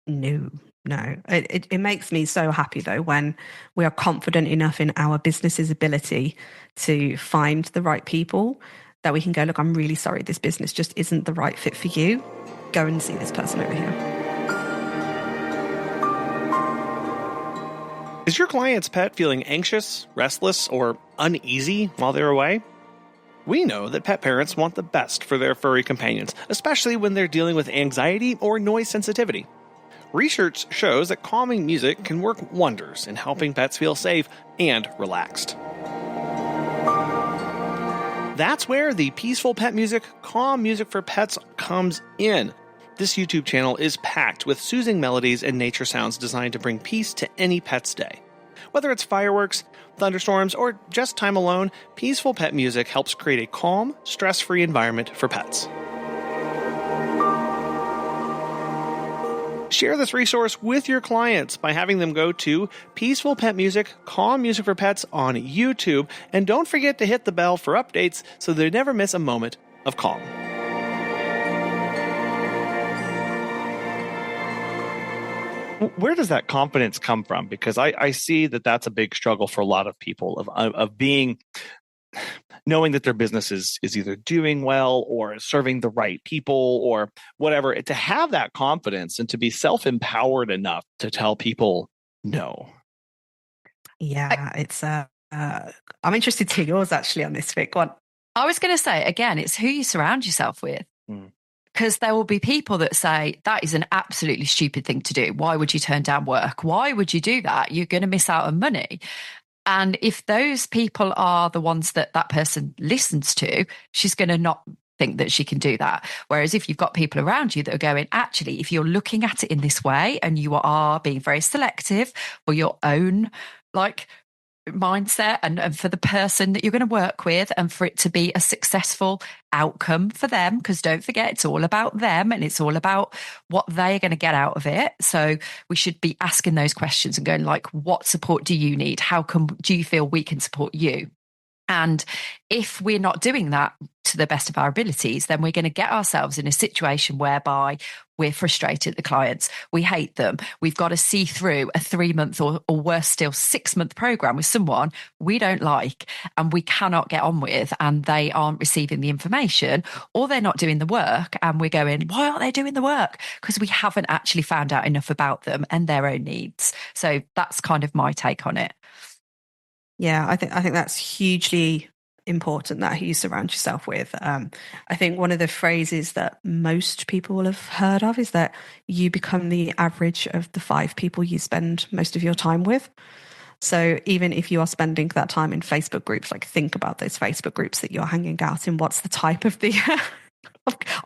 No. It makes me so happy though when we are confident enough in our business's ability to find the right people that we can go, look, I'm really sorry, this business just isn't the right fit for you. Go and see this person over here. Is your client's pet feeling anxious, restless, or uneasy while they're away? We know that pet parents want the best for their furry companions, especially when they're dealing with anxiety or noise sensitivity. Research shows that calming music can work wonders in helping pets feel safe and relaxed. That's where the peaceful pet music, calm music for pets comes in. This YouTube channel is packed with soothing melodies and nature sounds designed to bring peace to any pet's day. Whether it's fireworks, thunderstorms, or just time alone, peaceful pet music helps create a calm, stress-free environment for pets. Share this resource with your clients by having them go to Peaceful Pet Music, Calm Music for Pets on YouTube, and don't forget to hit the bell for updates so they never miss a moment of calm. Where does that confidence come from? Because I see that that's a big struggle for a lot of people of being, knowing that their business is either doing well or serving the right people or whatever, to have that confidence and to be self-empowered enough to tell people no. Yeah, it's I'm interested to hear yours actually on this, Vic. Go on. I was going to say, again, it's who you surround yourself with. Because there will be people that say, that is an absolutely stupid thing to do. Why would you turn down work? Why would you do that? You're going to miss out on money. And if those people are the ones that person listens to, she's going to not think that she can do that. Whereas if you've got people around you that are going, actually, if you're looking at it in this way and you are being very selective for your own mindset and for the person that you're going to work with and for it to be a successful outcome for them, because don't forget, it's all about them and it's all about what they're going to get out of it. So we should be asking those questions and going like, what support do you need? Do you feel we can support you? And if we're not doing that to the best of our abilities, then we're going to get ourselves in a situation whereby we're frustrated at the clients. We hate them. We've got to see through a 3-month or worse still 6-month program with someone we don't like and we cannot get on with, and they aren't receiving the information or they're not doing the work. And we're going, why aren't they doing the work? Because we haven't actually found out enough about them and their own needs. So that's kind of my take on it. Yeah, I think that's hugely important, that who you surround yourself with. I think one of the phrases that most people will have heard of is that you become the average of the 5 people you spend most of your time with. So even if you are spending that time in Facebook groups, like think about those Facebook groups that you're hanging out in. What's the type of the...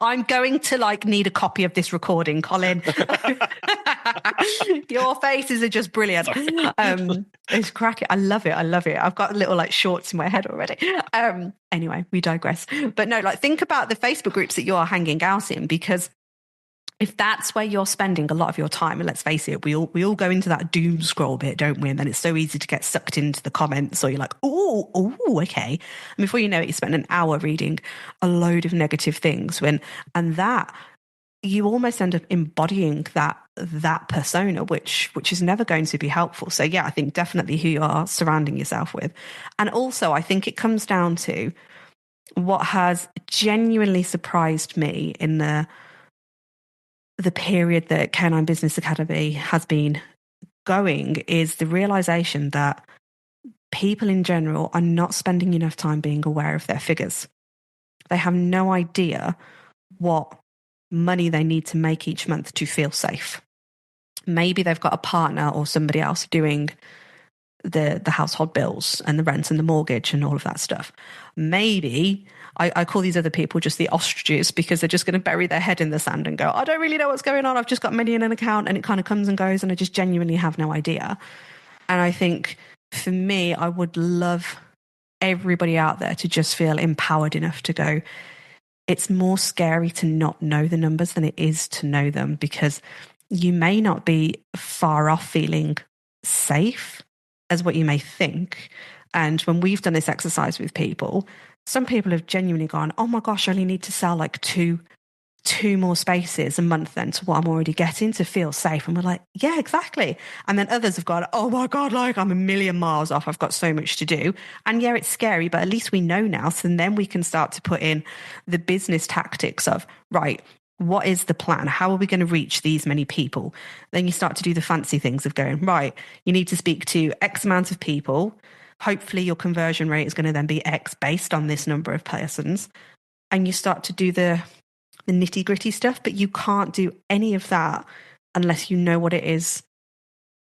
I'm going to need a copy of this recording, Colin. Your faces are just brilliant. It's cracking. I love it. I've got little shorts in my head already. Anyway, we digress. But no, think about the Facebook groups that you're hanging out in, because if that's where you're spending a lot of your time, and let's face it, we all go into that doom scroll bit, don't we? And then it's so easy to get sucked into the comments, or you're like, oh, okay. And before you know it, you spend an hour reading a load of negative things. And that you almost end up embodying that persona, which is never going to be helpful. So yeah, I think definitely who you are surrounding yourself with. And also I think it comes down to what has genuinely surprised me in the period that Canine Business Academy has been going is the realization that people in general are not spending enough time being aware of their figures. They have no idea what money they need to make each month to feel safe. Maybe they've got a partner or somebody else doing the household bills and the rent and the mortgage and all of that stuff. Maybe I call these other people just the ostriches, because they're just going to bury their head in the sand and go, I don't really know what's going on. I've just got money in an account and it kind of comes and goes and I just genuinely have no idea. And I think for me, I would love everybody out there to just feel empowered enough to go, it's more scary to not know the numbers than it is to know them, because you may not be far off feeling safe as what you may think. And when we've done this exercise with people, some people have genuinely gone, oh my gosh, I only need to sell like two more spaces a month then to what I'm already getting to feel safe. And we're like, yeah, exactly. And then others have gone, oh my God, like I'm a million miles off. I've got so much to do. And yeah, it's scary, but at least we know now. So then we can start to put in the business tactics of, right, what is the plan? How are we going to reach these many people? Then you start to do the fancy things of going, right, you need to speak to X amount of people. Hopefully your conversion rate is going to then be X based on this number of persons. And you start to do the nitty gritty stuff, but you can't do any of that unless you know what it is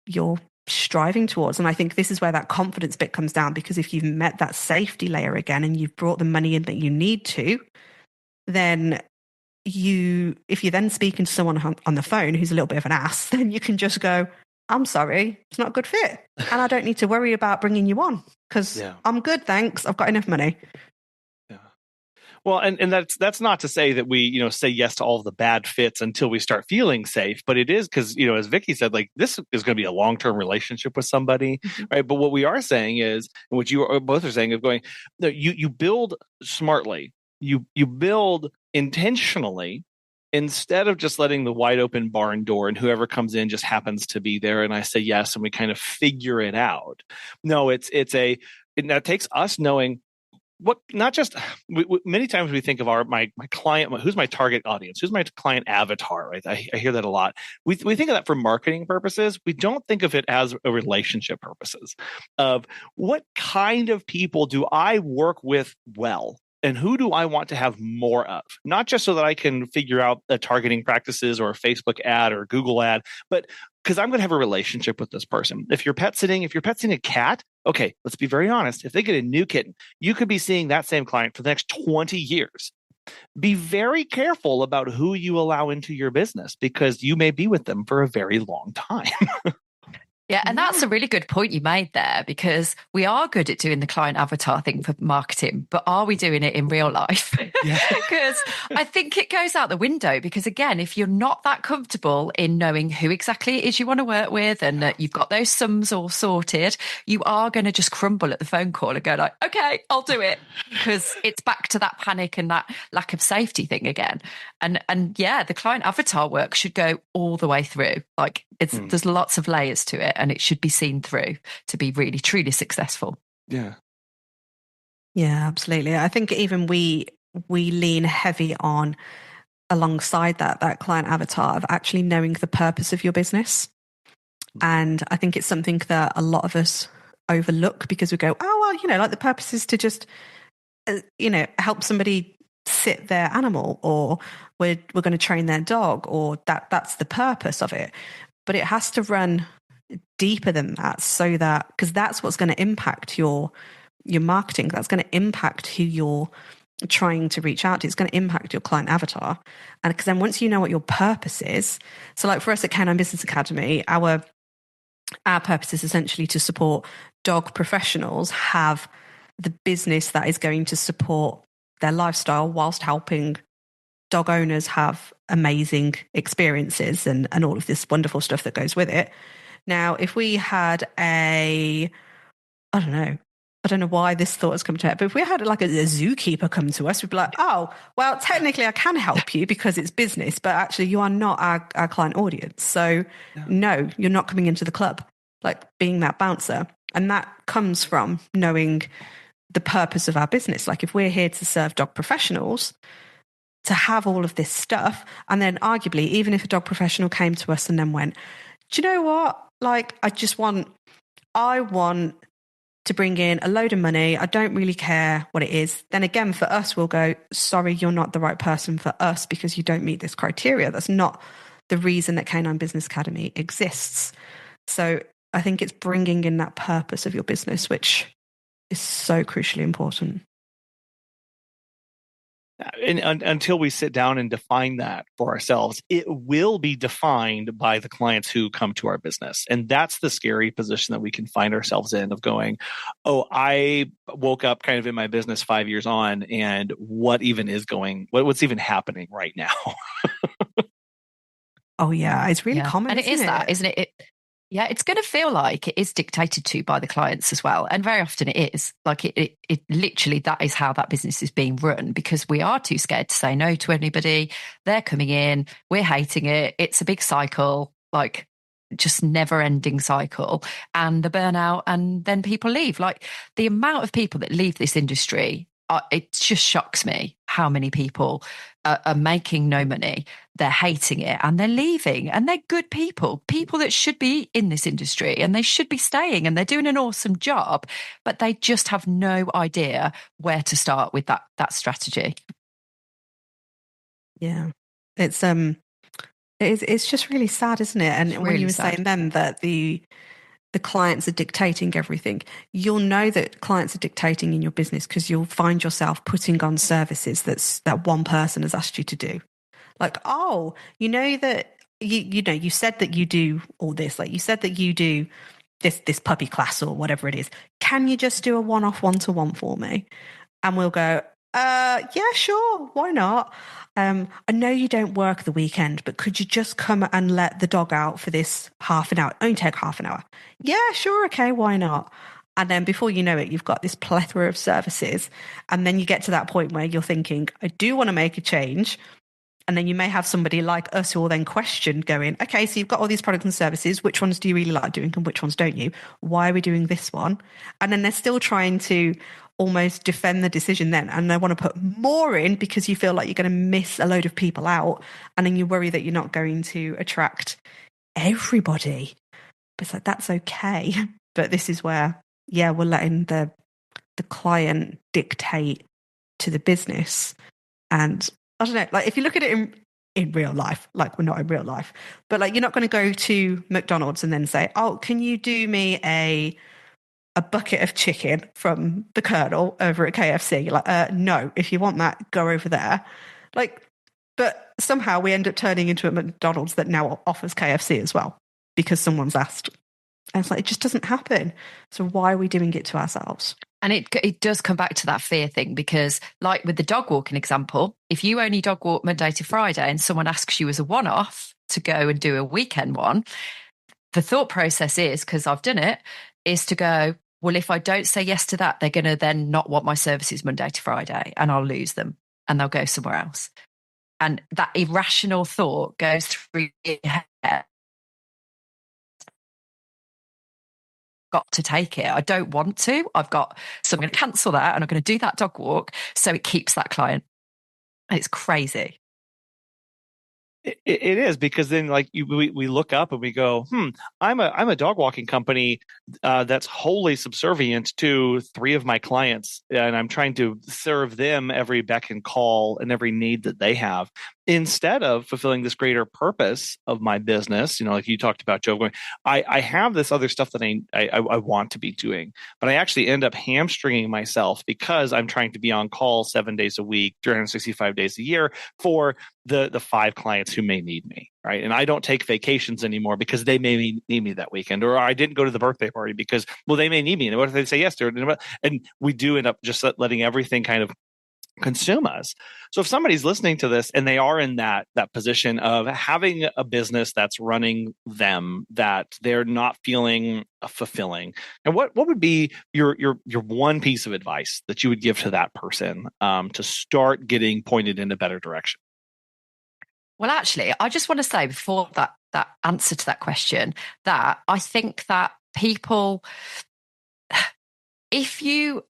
you're striving towards. And I think this is where that confidence bit comes down, because if you've met that safety layer again and you've brought the money in that you need to, then if you're then speaking to someone on the phone who's a little bit of an ass, then you can just go, I'm sorry, it's not a good fit. And I don't need to worry about bringing you on because I'm good, thanks. I've got enough money. Yeah. Well, and that's not to say that we, say yes to all of the bad fits until we start feeling safe, but it is because, as Vicky said, like this is going to be a long-term relationship with somebody, right? But what we are saying is, and what you both are saying, of going, you build smartly, you build intentionally, instead of just letting the wide open barn door and whoever comes in just happens to be there and I say yes and we kind of figure it out. No, it takes us knowing what, not just many times we think of my client, who's my target audience, who's my client avatar, right? I hear that a lot. We think of that for marketing purposes. We don't think of it as a relationship purposes of what kind of people do I work with well? And who do I want to have more of? Not just so that I can figure out the targeting practices or a Facebook ad or a Google ad, but because I'm going to have a relationship with this person. If you're pet sitting a cat, okay, let's be very honest. If they get a new kitten, you could be seeing that same client for the next 20 years. Be very careful about who you allow into your business because you may be with them for a very long time. Yeah, and that's a really good point you made there, because we are good at doing the client avatar thing for marketing, but are we doing it in real life? Because I think it goes out the window, because again, if you're not that comfortable in knowing who exactly it is you want to work with and that you've got those sums all sorted, you are going to just crumble at the phone call and go like, okay, I'll do it, because it's back to that panic and that lack of safety thing again. And yeah, the client avatar work should go all the way through. Like there's lots of layers to it, and it should be seen through to be really, truly successful. Yeah. Yeah, absolutely. I think even we lean heavy on, alongside that client avatar, of actually knowing the purpose of your business. And I think it's something that a lot of us overlook because we go, oh, well, like the purpose is to just, help somebody sit their animal, or we're going to train their dog, or that's the purpose of it. But it has to run deeper than that, so that, because that's what's going to impact your marketing. That's going to impact who you're trying to reach out to. It's going to impact your client avatar. And because then once you know what your purpose is, so like for us at Canine Business Academy, our purpose is essentially to support dog professionals have the business that is going to support their lifestyle whilst helping dog owners have amazing experiences and all of this wonderful stuff that goes with it. Now, if we had a I don't know why this thought has come to it, but if we had like a zookeeper come to us, we'd be like, oh, well, technically I can help you because it's business, but actually you are not our client audience. So no, you're not coming into the club, like being that bouncer. And that comes from knowing the purpose of our business. Like if we're here to serve dog professionals, to have all of this stuff, and then arguably, even if a dog professional came to us and then went, do you know what? Like, I want to bring in a load of money. I don't really care what it is. Then again, for us, we'll go, sorry, you're not the right person for us because you don't meet this criteria. That's not the reason that Canine Business Academy exists. So I think it's bringing in that purpose of your business, which is so crucially important. And until we sit down and define that for ourselves, it will be defined by the clients who come to our business. And that's the scary position that we can find ourselves in, of going, oh, I woke up kind of in my business 5 years on, and what's even happening right now? Oh yeah, it's really common. And it is that, isn't it? Yeah, it's going to feel like it is dictated to by the clients as well. And very often it is. Like it literally, that is how that business is being run, because we are too scared to say no to anybody. They're coming in, we're hating it. It's a big cycle, like just never ending cycle, and the burnout, and then people leave. Like the amount of people that leave this industry, it just shocks me how many people are making no money. They're hating it and they're leaving, and they're good people that should be in this industry and they should be staying and they're doing an awesome job, but they just have no idea where to start with that strategy. Yeah. It's just really sad, isn't it? And when you were saying then that the clients are dictating everything, you'll know that clients are dictating in your business because you'll find yourself putting on services that one person has asked you to do. Like, oh, you know that you said that you do all this, like you said that you do this puppy class or whatever it is. Can you just do a one-off one-to-one for me? And we'll go, yeah, sure, why not? I know you don't work the weekend, but could you just come and let the dog out for this half an hour? Only take half an hour. Yeah, sure, okay, why not? And then before you know it, you've got this plethora of services. And then you get to that point where you're thinking, I do want to make a change. And then you may have somebody like us who will then question, going, okay, so you've got all these products and services. Which ones do you really like doing and which ones don't you? Why are we doing this one? And then they're still trying to almost defend the decision then. And they want to put more in because you feel like you're going to miss a load of people out. And then you worry that you're not going to attract everybody. But it's like, that's okay. But this is where, yeah, we're letting the client dictate to the business. And I don't know, like if you look at it in real life, like we're not in real life, but like you're not going to go to McDonald's and then say, oh, can you do me a bucket of chicken from the Colonel over at KFC? You're like, no, if you want that, go over there. Like, but somehow we end up turning into a McDonald's that now offers KFC as well because someone's asked. And it's like, it just doesn't happen. So why are we doing it to ourselves? And it does come back to that fear thing, because like with the dog walking example, if you only dog walk Monday to Friday and someone asks you as a one-off to go and do a weekend one, the thought process is, because I've done it, is to go, well, if I don't say yes to that, they're going to then not want my services Monday to Friday and I'll lose them and they'll go somewhere else. And that irrational thought goes through your head. Got to take it. I don't want to. So I'm going to cancel that and I'm going to do that dog walk so it keeps that client. It's crazy. It is, because then like we look up and we go, I'm a dog walking company that's wholly subservient to 3 of my clients, and I'm trying to serve them every beck and call and every need that they have, instead of fulfilling this greater purpose of my business. You know, like you talked about, Joe, going, I have this other stuff that I want to be doing, but I actually end up hamstringing myself because I'm trying to be on call 7 days a week, 365 days a year for the 5 clients who may need me, right? And I don't take vacations anymore because they may need me that weekend, or I didn't go to the birthday party because, well, they may need me. And what if they say yes to it? And we do end up just letting everything kind of consume us. So if somebody's listening to this and they are in that position of having a business that's running them, that they're not feeling fulfilling, and what would be your one piece of advice that you would give to that person to start getting pointed in a better direction? Well, actually, I just want to say before that answer to that question, that I think that people, if you're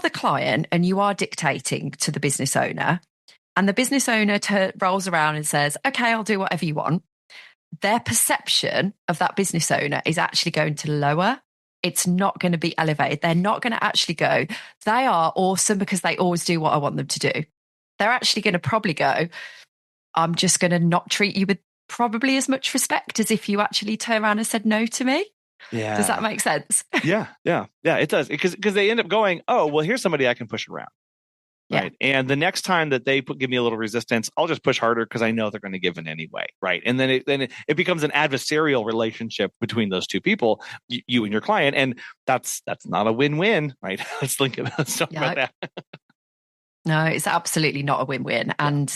the client and you are dictating to the business owner, and the business owner rolls around and says, okay, I'll do whatever you want, their perception of that business owner is actually going to lower. It's not going to be elevated. They're not going to actually go, they are awesome because they always do what I want them to do. They're actually going to probably go, I'm just going to not treat you with probably as much respect as if you actually turn around and said no to me. Yeah. Does that make sense? Yeah, it does. Because they end up going, oh, well, here's somebody I can push around. Right. Yeah. And the next time that they give me a little resistance, I'll just push harder because I know they're going to give in anyway. Right. And then it becomes an adversarial relationship between those two people, you and your client. And that's not a win-win. Right. Let's talk about that. No, it's absolutely not a win-win. And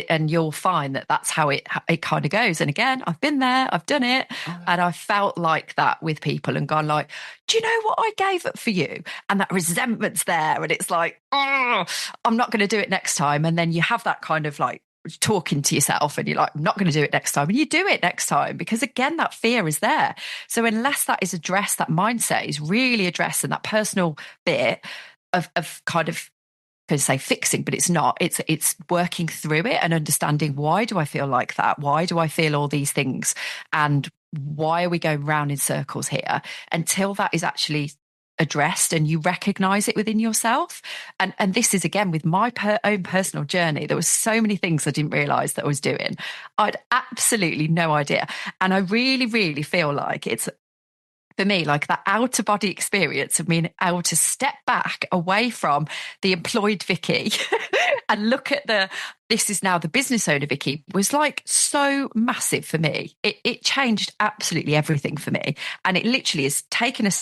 and you'll find that that's how it kind of goes. And again, I've been there, I've done it. And I felt like that with people and gone like, do you know what I gave up for you? And that resentment's there. And it's like, oh, I'm not going to do it next time. And then you have that kind of like talking to yourself and you're like, I'm not going to do it next time. And you do it next time because again, that fear is there. So unless that is addressed, that mindset is really addressed and that personal bit of kind of, could say fixing, but it's not. It's working through it and understanding, why do I feel like that? Why do I feel all these things? And why are we going round in circles here? Until that is actually addressed and you recognize it within yourself. And this is again with my own personal journey. There were so many things I didn't realize that I was doing. I had absolutely no idea. And I really, really feel like it's, for me, like that outer body experience of being able to step back away from the employed Vicky and look at this is now the business owner Vicky was like so massive for me. It changed absolutely everything for me. And it literally is taking a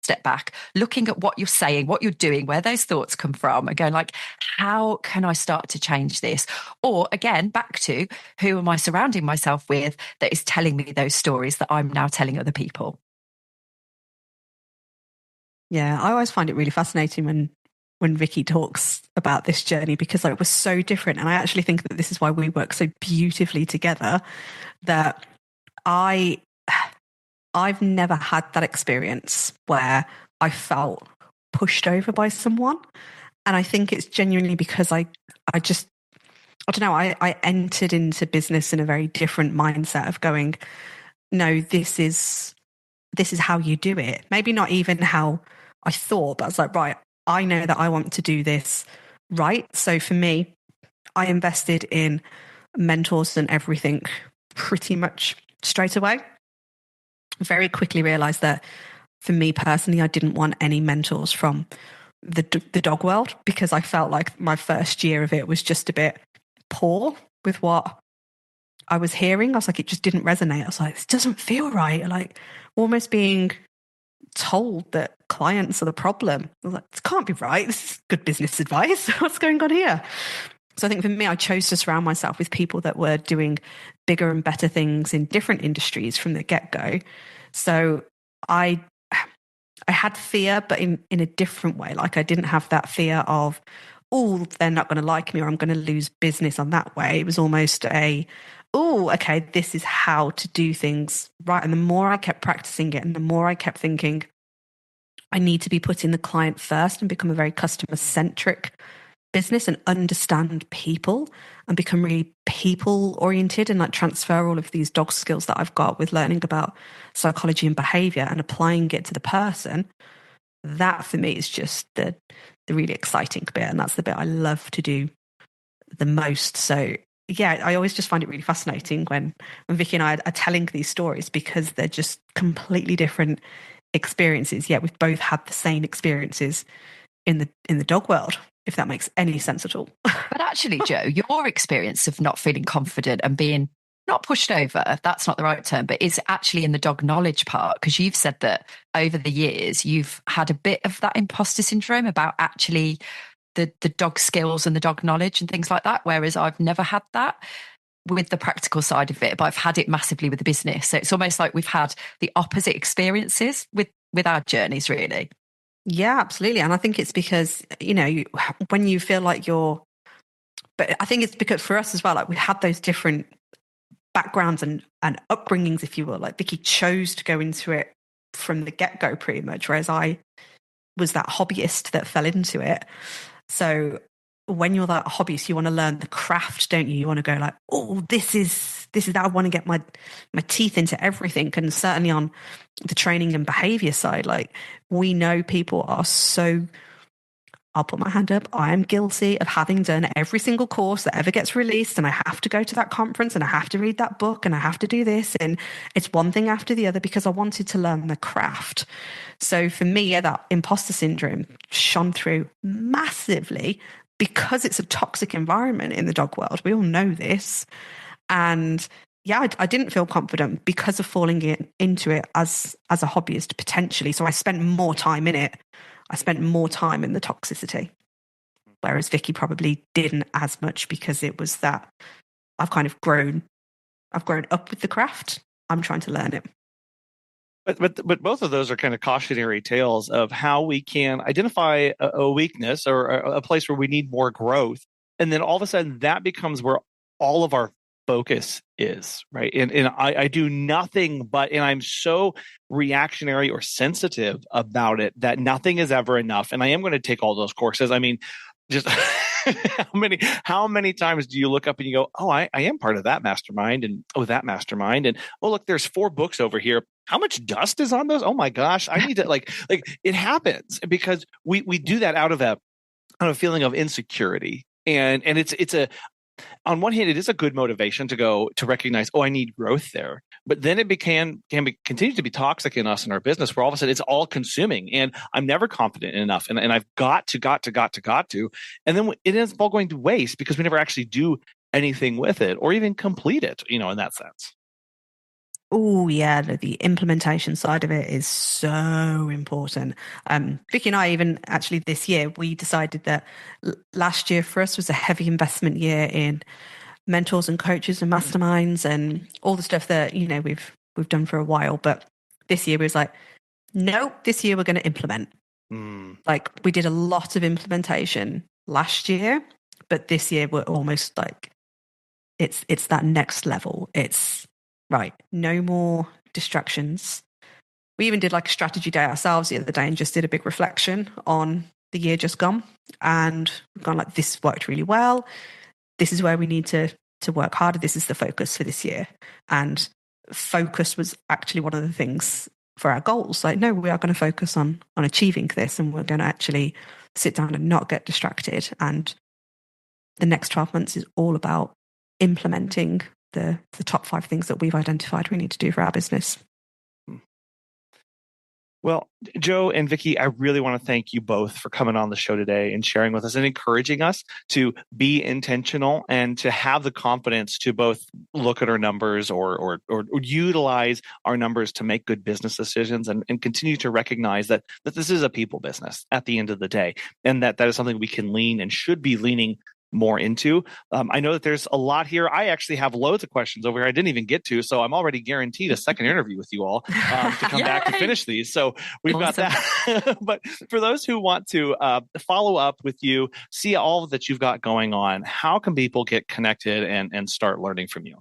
step back, looking at what you're saying, what you're doing, where those thoughts come from and going like, how can I start to change this? Or again, back to who am I surrounding myself with that is telling me those stories that I'm now telling other people? Yeah, I always find it really fascinating when Vicky talks about this journey because like, we're so different. And I actually think that this is why we work so beautifully together, that I've never had that experience where I felt pushed over by someone. And I think it's genuinely because I don't know, I entered into business in a very different mindset of going, no, this is how you do it. Maybe not even how I thought, but I was like, right, I know that I want to do this right. So for me, I invested in mentors and everything pretty much straight away. Very quickly realized that for me personally, I didn't want any mentors from the dog world because I felt like my first year of it was just a bit poor with what I was hearing. I was like, it just didn't resonate. I was like, this doesn't feel right. Like almost being told that clients are the problem. I was like, this can't be right. This is good business advice. What's going on here? So I think for me, I chose to surround myself with people that were doing bigger and better things in different industries from the get-go. So I had fear, but in a different way. Like I didn't have that fear of, oh, they're not going to like me or I'm going to lose business on that way. It was almost okay, this is how to do things right. And the more I kept practicing it and the more I kept thinking, I need to be putting the client first and become a very customer-centric business and understand people and become really people-oriented and like transfer all of these dog skills that I've got with learning about psychology and behavior and applying it to the person. That for me is just the really exciting bit. And that's the bit I love to do the most. So yeah, I always just find it really fascinating when Vicky and I are telling these stories because they're just completely different experiences. Yet we've both had the same experiences in the dog world, if that makes any sense at all. But actually, Jo, your experience of not feeling confident and being not pushed over, that's not the right term, but is actually in the dog knowledge part, because you've said that over the years you've had a bit of that imposter syndrome about actually the dog skills and the dog knowledge and things like that, whereas I've never had that with the practical side of it, but I've had it massively with the business. So it's almost like we've had the opposite experiences with our journeys, really. Yeah, absolutely. And I think it's because, when you feel like but I think it's because for us as well, like we had those different backgrounds and upbringings, if you will. Like Vicky chose to go into it from the get-go pretty much, whereas I was that hobbyist that fell into it. So when you're that hobbyist, you want to learn the craft, don't you? You want to go like, oh, this is I want to get my teeth into everything. And certainly on the training and behavior side, like we know people are so, I'll put my hand up, I am guilty of having done every single course that ever gets released, and I have to go to that conference and I have to read that book and I have to do this, and it's one thing after the other because I wanted to learn the craft. So for me, that imposter syndrome shone through massively because it's a toxic environment in the dog world. We all know this. And yeah, I didn't feel confident because of falling into it as a hobbyist potentially. So I spent more time in it. I spent more time in the toxicity, whereas Vicky probably didn't as much because it was that I've grown up with the craft. I'm trying to learn it. But both of those are kind of cautionary tales of how we can identify a weakness or a place where we need more growth. And then all of a sudden that becomes where all of our focus is, right? And I do nothing but, and I'm so reactionary or sensitive about it that nothing is ever enough. And I am going to take all those courses. I mean, just how many times do you look up and you go, oh, I am part of that mastermind, and oh, that mastermind, and oh, look, there's 4 books over here. How much dust is on those? Oh my gosh, I need to like it happens because we do that out of a feeling of insecurity. And it's a, on one hand, it is a good motivation to recognize, oh, I need growth there. But then it can continue to be toxic in us and our business, where all of a sudden it's all consuming, and I'm never confident enough, and I've got to, and then it ends up all going to waste because we never actually do anything with it or even complete it, in that sense. Oh yeah, the implementation side of it is so important. Vicky and I, even actually this year, we decided that last year for us was a heavy investment year in mentors and coaches and masterminds and all the stuff that we've done for a while. But this year we was like, no, this year we're going to implement. Like we did a lot of implementation last year, but this year we're almost like it's that next level. It's right, no more distractions. We even did like a strategy day ourselves the other day and just did a big reflection on the year just gone. And we've gone like, this worked really well. This is where we need to work harder. This is the focus for this year. And focus was actually one of the things for our goals. Like, no, we are going to focus on achieving this, and we're going to actually sit down and not get distracted. And the next 12 months is all about implementing the top 5 things that we've identified we need to do for our business. Well, Joe and Vicky, I really want to thank you both for coming on the show today and sharing with us and encouraging us to be intentional and to have the confidence to both look at our numbers or utilize our numbers to make good business decisions and continue to recognize that this is a people business at the end of the day, and that is something we can lean and should be leaning more into. I know that there's a lot here. I actually have loads of questions over here I didn't even get to, so I'm already guaranteed a second interview with you all to come back to finish these. So we've got that. But for those who want to follow up with you, see all that you've got going on, how can people get connected and start learning from you?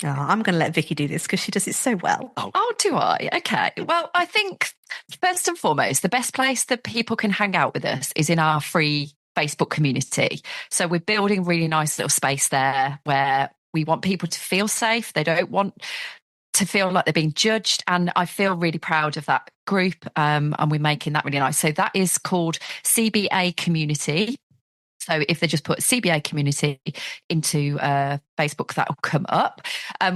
Oh, I'm going to let Vicky do this because she does it so well. Oh, do I? Okay. Well, I think first and foremost, the best place that people can hang out with us is in our free Facebook community. So we're building a really nice little space there where we want people to feel safe. They don't want to feel like they're being judged. And I feel really proud of that group. And we're making that really nice. So that is called CBA Community. So if they just put CBA Community into Facebook, that will come up.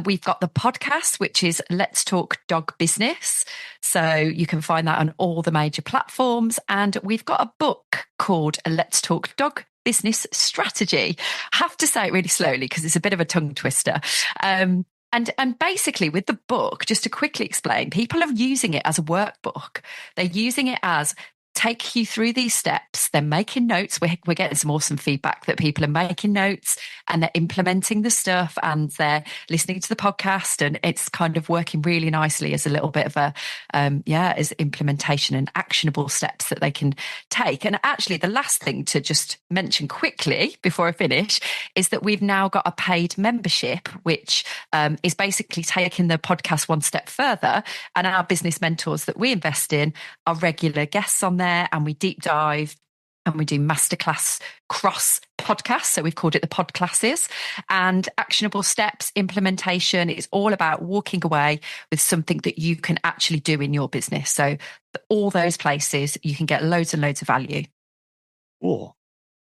We've got the podcast, which is Let's Talk Dog Business. So you can find that on all the major platforms. And we've got a book called Let's Talk Dog Business Strategy. I have to say it really slowly because it's a bit of a tongue twister. And basically with the book, just to quickly explain, people are using it as a workbook. They're using it as take you through these steps. They're making notes. We're getting some awesome feedback that people are making notes and they're implementing the stuff and they're listening to the podcast, and it's kind of working really nicely as a little bit of a, as implementation and actionable steps that they can take. And actually, the last thing to just mention quickly before I finish is that we've now got a paid membership, which is basically taking the podcast one step further. And our business mentors that we invest in are regular guests on there, and we deep dive and we do masterclass cross podcasts. So we've called it the pod classes, and actionable steps implementation is all about walking away with something that you can actually do in your business. So all those places you can get loads and loads of value. Cool.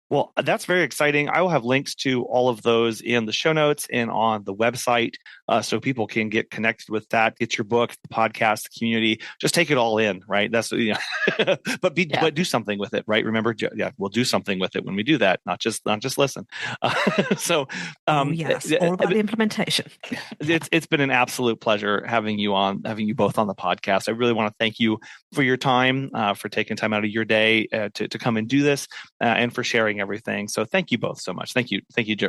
Well, that's very exciting. I will have links to all of those in the show notes and on the website, so people can get connected with that, get your book, the podcast, the community, just take it all in, right? That's, but do something with it, right? Remember, we'll do something with it when we do that, not just listen. Yes, all about the implementation. It's been an absolute pleasure having you both on the podcast. I really want to thank you for your time, for taking time out of your day to come and do this, and for sharing everything. So thank you both so much. Thank you,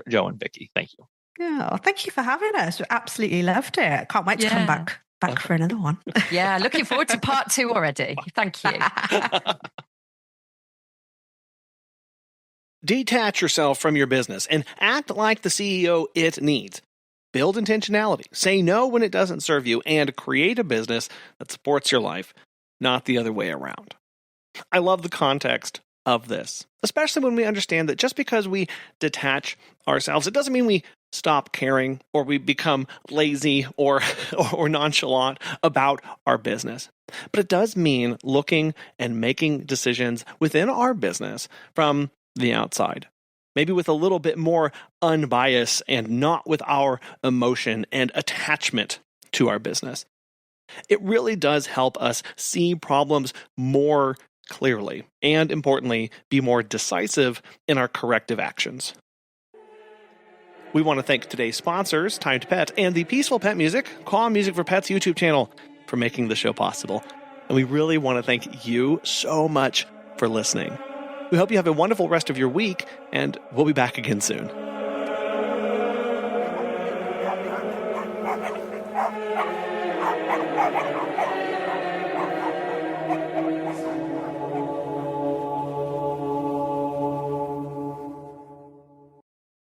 Joe and Vicky. Thank you. Yeah, thank you for having us. We absolutely loved it. Can't wait to come back for another one. Yeah, looking forward to part 2 already. Thank you. Detach yourself from your business and act like the CEO it needs. Build intentionality, say no when it doesn't serve you, and create a business that supports your life, not the other way around. I love the context of this, especially when we understand that just because we detach ourselves, it doesn't mean we stop caring or we become lazy or nonchalant about our business. But it does mean looking and making decisions within our business from the outside, maybe with a little bit more unbiased and not with our emotion and attachment to our business. It really does help us see problems more clearly, and importantly, be more decisive in our corrective actions. We want to thank today's sponsors, Time to Pet, and the Peaceful Pet Music, Calm Music for Pets YouTube channel for making the show possible. And we really want to thank you so much for listening. We hope you have a wonderful rest of your week, and we'll be back again soon.